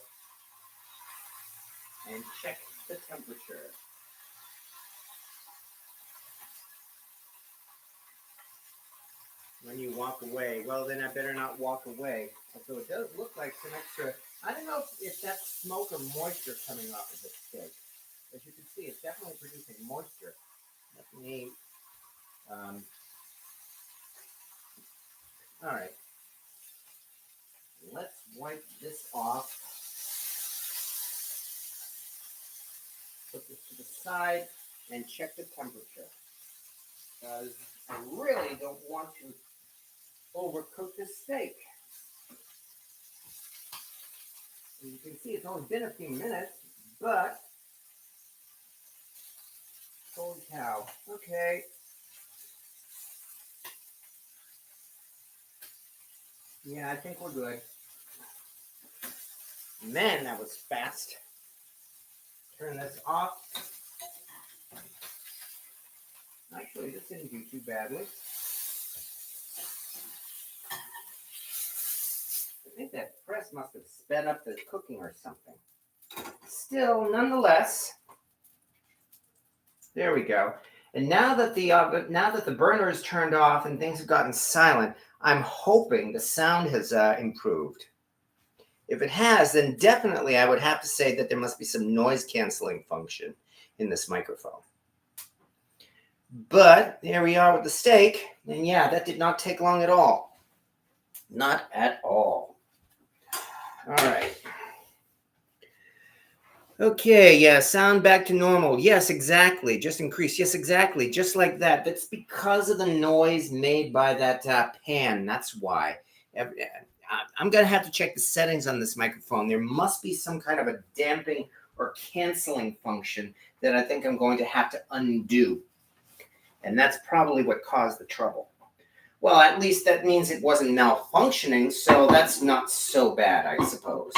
And check the temperature. When you walk away, well, then I better not walk away. So it does look like some extra. I don't know if that's smoke or moisture coming off of the steak. As you can see, it's definitely producing moisture. Let me. All right. Let's wipe this off. Put this to the side and check the temperature. Because I really don't want to overcook this steak. As you can see, it's only been a few minutes, but holy cow. Okay. Yeah, I think we're good. Man, that was fast. Turn this off. Actually, this didn't do too badly. I think that press must have sped up the cooking or something. Still, nonetheless, there we go. And now that the burner is turned off and things have gotten silent, I'm hoping the sound has improved. If it has, then definitely I would have to say that there must be some noise canceling function in this microphone. But there we are with the steak, and yeah, that did not take long at all. Not at all. All right. Okay, yeah, sound back to normal. Yes, exactly. Just increase. Yes, exactly. Just like that. That's because of the noise made by that pan. That's why. I'm going to have to check the settings on this microphone. There must be some kind of a damping or canceling function that I think I'm going to have to undo. And that's probably what caused the trouble. Well, at least that means it wasn't malfunctioning, so that's not so bad, I suppose.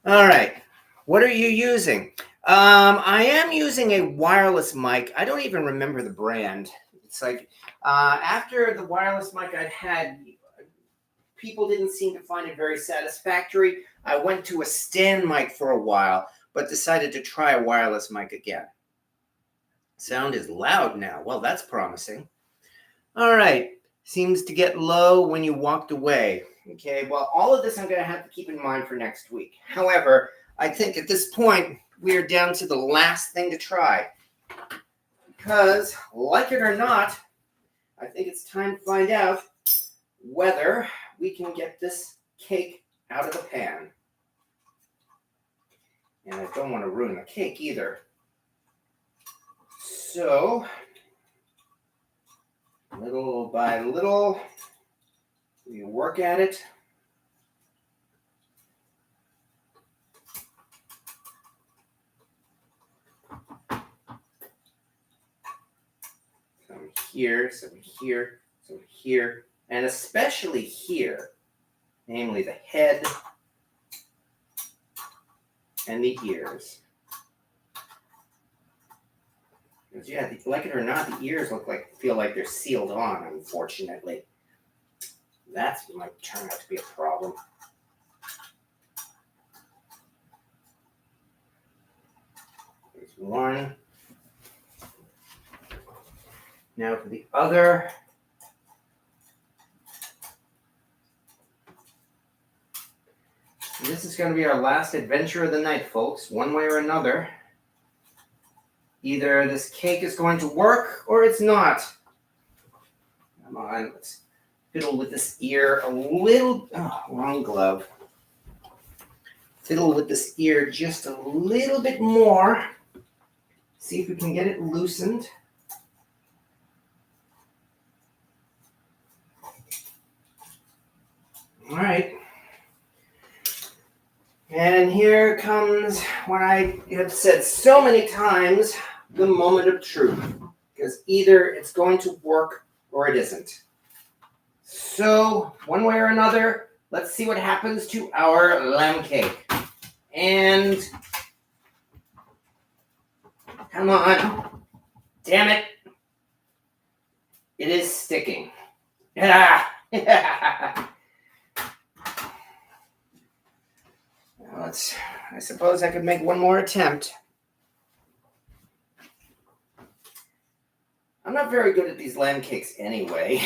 All right. What are you using? I am using a wireless mic. I don't even remember the brand. It's like after the wireless mic I had, people didn't seem to find it very satisfactory. I went to a stand mic for a while, but decided to try a wireless mic again. Sound is loud now. Well, that's promising. All right. Seems to get low when you walked away. Okay, well, all of this I'm going to have to keep in mind for next week. However, I think at this point, we are down to the last thing to try. Because, like it or not, I think it's time to find out whether we can get this cake out of the pan. And I don't want to ruin the cake either. So, little by little, we work at it. Some here, some here, some here, and especially here, namely the head and the ears. Because yeah, like it or not, the ears feel like they're sealed on, unfortunately. That might turn out to be a problem. There's one. Now for the other. And this is going to be our last adventure of the night, folks, one way or another. Either this cake is going to work or it's not. Come on, let's fiddle with this ear a little. Oh, wrong glove. Fiddle with this ear just a little bit more. See if we can get it loosened. All right. And here comes what I have said so many times, the moment of truth. Because either it's going to work or it isn't. So, one way or another, let's see what happens to our lamb cake. And, come on. Damn it. It is sticking. Ah. I suppose I could make one more attempt. I'm not very good at these lamb cakes anyway.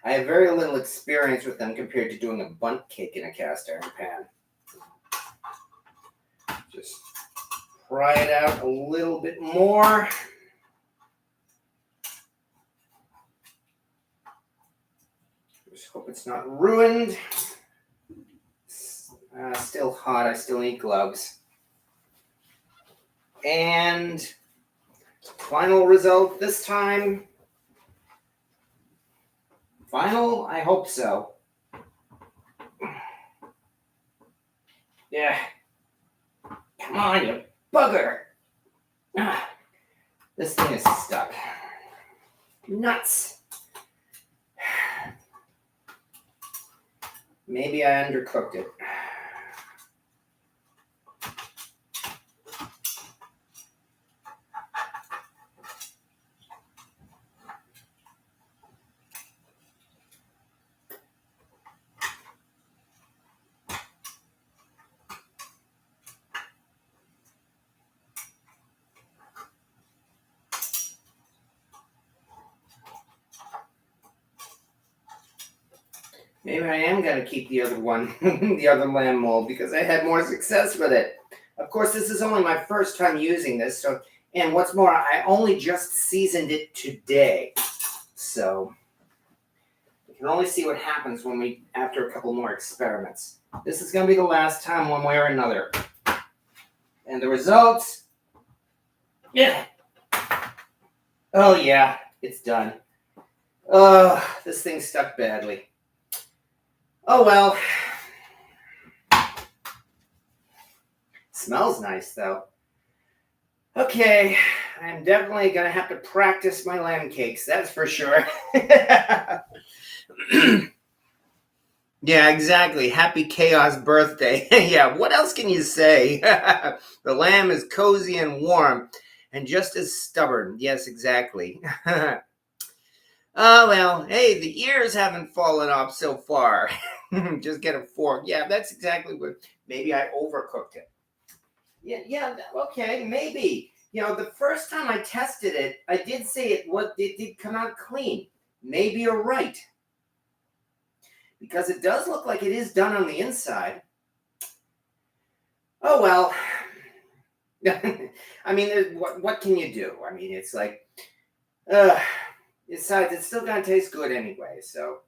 I have very little experience with them compared to doing a bundt cake in a cast iron pan. Just pry it out a little bit more. Just hope it's not ruined. Still hot. I still need gloves. And final result this time. Final? I hope so. Yeah. Come on, you bugger. This thing is stuck. Nuts. Maybe I undercooked it. Maybe I am going to keep the other one, the other lamb mold, because I had more success with it. Of course, this is only my first time using this. So, and what's more, I only just seasoned it today. So we can only see what happens after a couple more experiments. This is going to be the last time one way or another. And the results, yeah. Oh yeah, it's done. This thing stuck badly. Oh well. Smells nice though. Okay, I'm definitely gonna have to practice my lamb cakes, that's for sure. Yeah, exactly. Happy Chaos birthday. Yeah, what else can you say? The lamb is cozy and warm and just as stubborn. Yes, exactly. Oh, well, hey, the ears haven't fallen off so far. Just get a fork. Yeah, that's exactly what. Maybe I overcooked it. Yeah, okay, maybe. You know, the first time I tested it, I did say it did come out clean. Maybe you're right. Because it does look like it is done on the inside. Oh, well. I mean, what can you do? I mean, it's like, besides, it's still going to taste good anyway, so.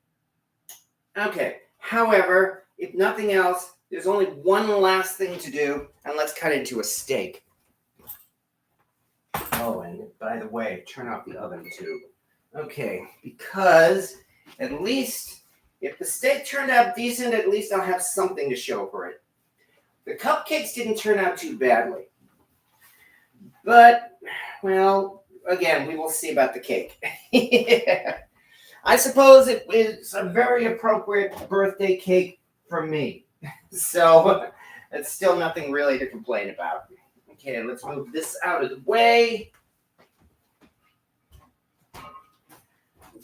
Okay, however, if nothing else, there's only one last thing to do, and let's cut into a steak. Oh, and by the way, turn off the oven too. Okay, because at least if the steak turned out decent, at least I'll have something to show for it. The cupcakes didn't turn out too badly. But, well, again, we will see about the cake. I suppose it is a very appropriate birthday cake for me. So, it's still nothing really to complain about. Okay, let's move this out of the way.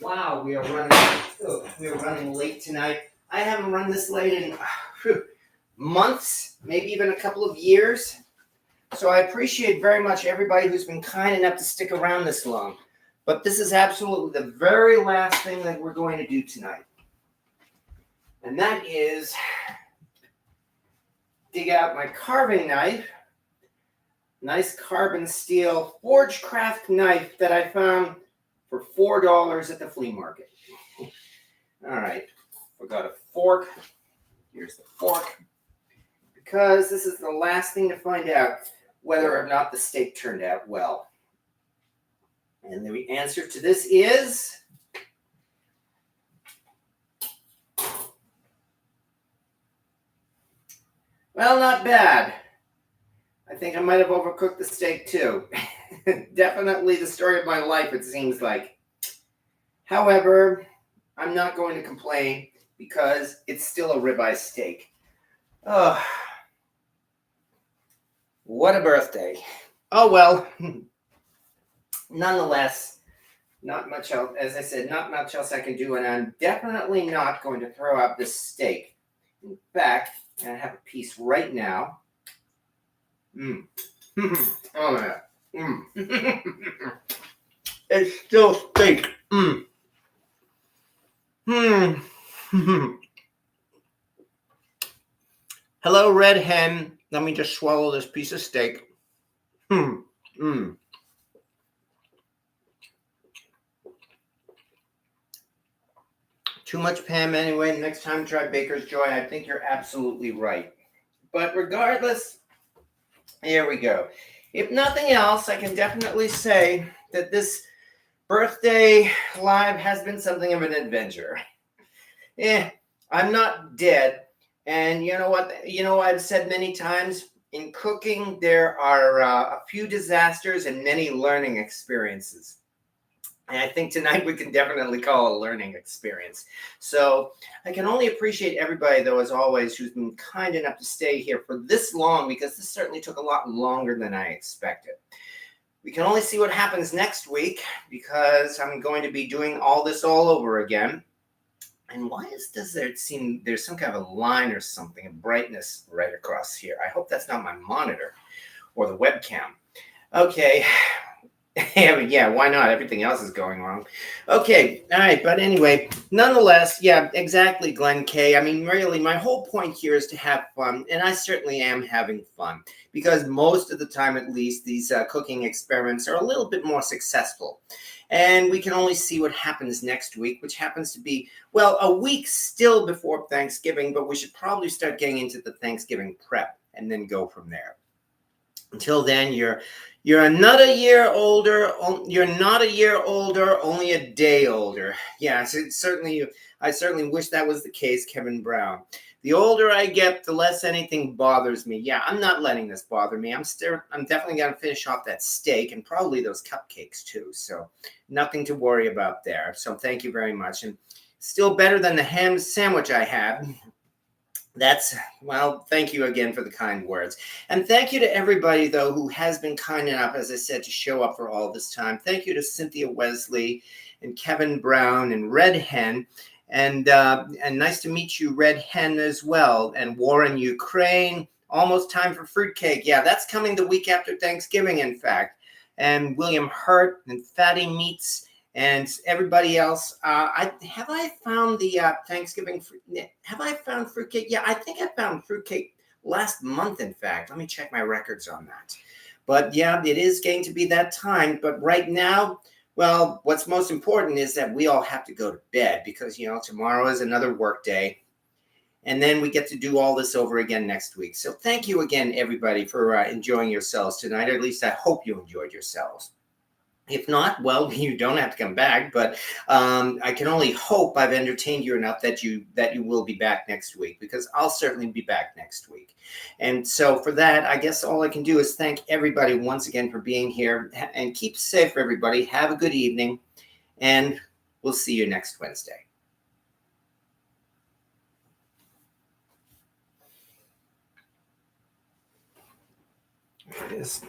Wow, we are running late tonight. I haven't run this late in months, maybe even a couple of years. So I appreciate very much everybody who's been kind enough to stick around this long. But this is absolutely the very last thing that we're going to do tonight. And that is dig out my carving knife. Nice carbon steel Forgecraft knife that I found for $4 at the flea market. All right, forgot a fork. Here's the fork. Because this is the last thing to find out whether or not the steak turned out well. And the answer to this is well, not bad. I think I might have overcooked the steak too. Definitely the story of my life, it seems like. However, I'm not going to complain because it's still a ribeye steak. Oh, what a birthday. Oh, well. Nonetheless, not much else, as I said, not much else I can do, and I'm definitely not going to throw out this steak. In fact, I have a piece right now. Oh, yeah. It's still steak. Hello, red hen. Let me just swallow this piece of steak. Too much Pam anyway. Next time try Baker's Joy. I think you're absolutely right. But regardless, here we go. If nothing else, I can definitely say that this birthday live has been something of an adventure. I'm not dead. And you know what? You know, I've said many times, in cooking, there are a few disasters and many learning experiences. And I think tonight we can definitely call a learning experience. So I can only appreciate everybody, though, as always, who's been kind enough to stay here for this long, because this certainly took a lot longer than I expected. We can only see what happens next week, because I'm going to be doing all this all over again. And does there seem there's some kind of a line or something, a brightness right across here? I hope that's not my monitor or the webcam. Okay. Yeah, why not? Everything else is going wrong. Okay, all right, but anyway, nonetheless, yeah, exactly, Glenn K. I mean, really, my whole point here is to have fun, and I certainly am having fun, because most of the time, at least, these cooking experiments are a little bit more successful. And we can only see what happens next week, which happens to be, well, a week still before Thanksgiving, but we should probably start getting into the Thanksgiving prep and then go from there. Until then, you're not a year older. You're not a year older, only a day older. Yes, I certainly wish that was the case, Kevin Brown. The older I get, the less anything bothers me. Yeah, I'm not letting this bother me. I'm definitely gonna finish off that steak and probably those cupcakes too. So nothing to worry about there. So thank you very much, and still better than the ham sandwich I had. Well, thank you again for the kind words. And thank you to everybody, though, who has been kind enough, as I said, to show up for all this time. Thank you to Cynthia Wesley and Kevin Brown and Red Hen. And nice to meet you, Red Hen, as well. And Warren, Ukraine. Almost time for fruitcake. Yeah, that's coming the week after Thanksgiving, in fact. And William Hurt and Fatty Meats. And everybody else, I found the Thanksgiving. Have I found fruitcake? Yeah, I think I found fruitcake last month. In fact, let me check my records on that. But yeah, it is going to be that time. But right now, well, what's most important is that we all have to go to bed, because tomorrow is another work day, and then we get to do all this over again next week. So thank you again, everybody, for enjoying yourselves tonight. Or at least I hope you enjoyed yourselves. If not, well, you don't have to come back, but I can only hope I've entertained you enough that you will be back next week, because I'll certainly be back next week. And so for that, I guess all I can do is thank everybody once again for being here, and keep safe, everybody. Have a good evening, and we'll see you next Wednesday. There it is.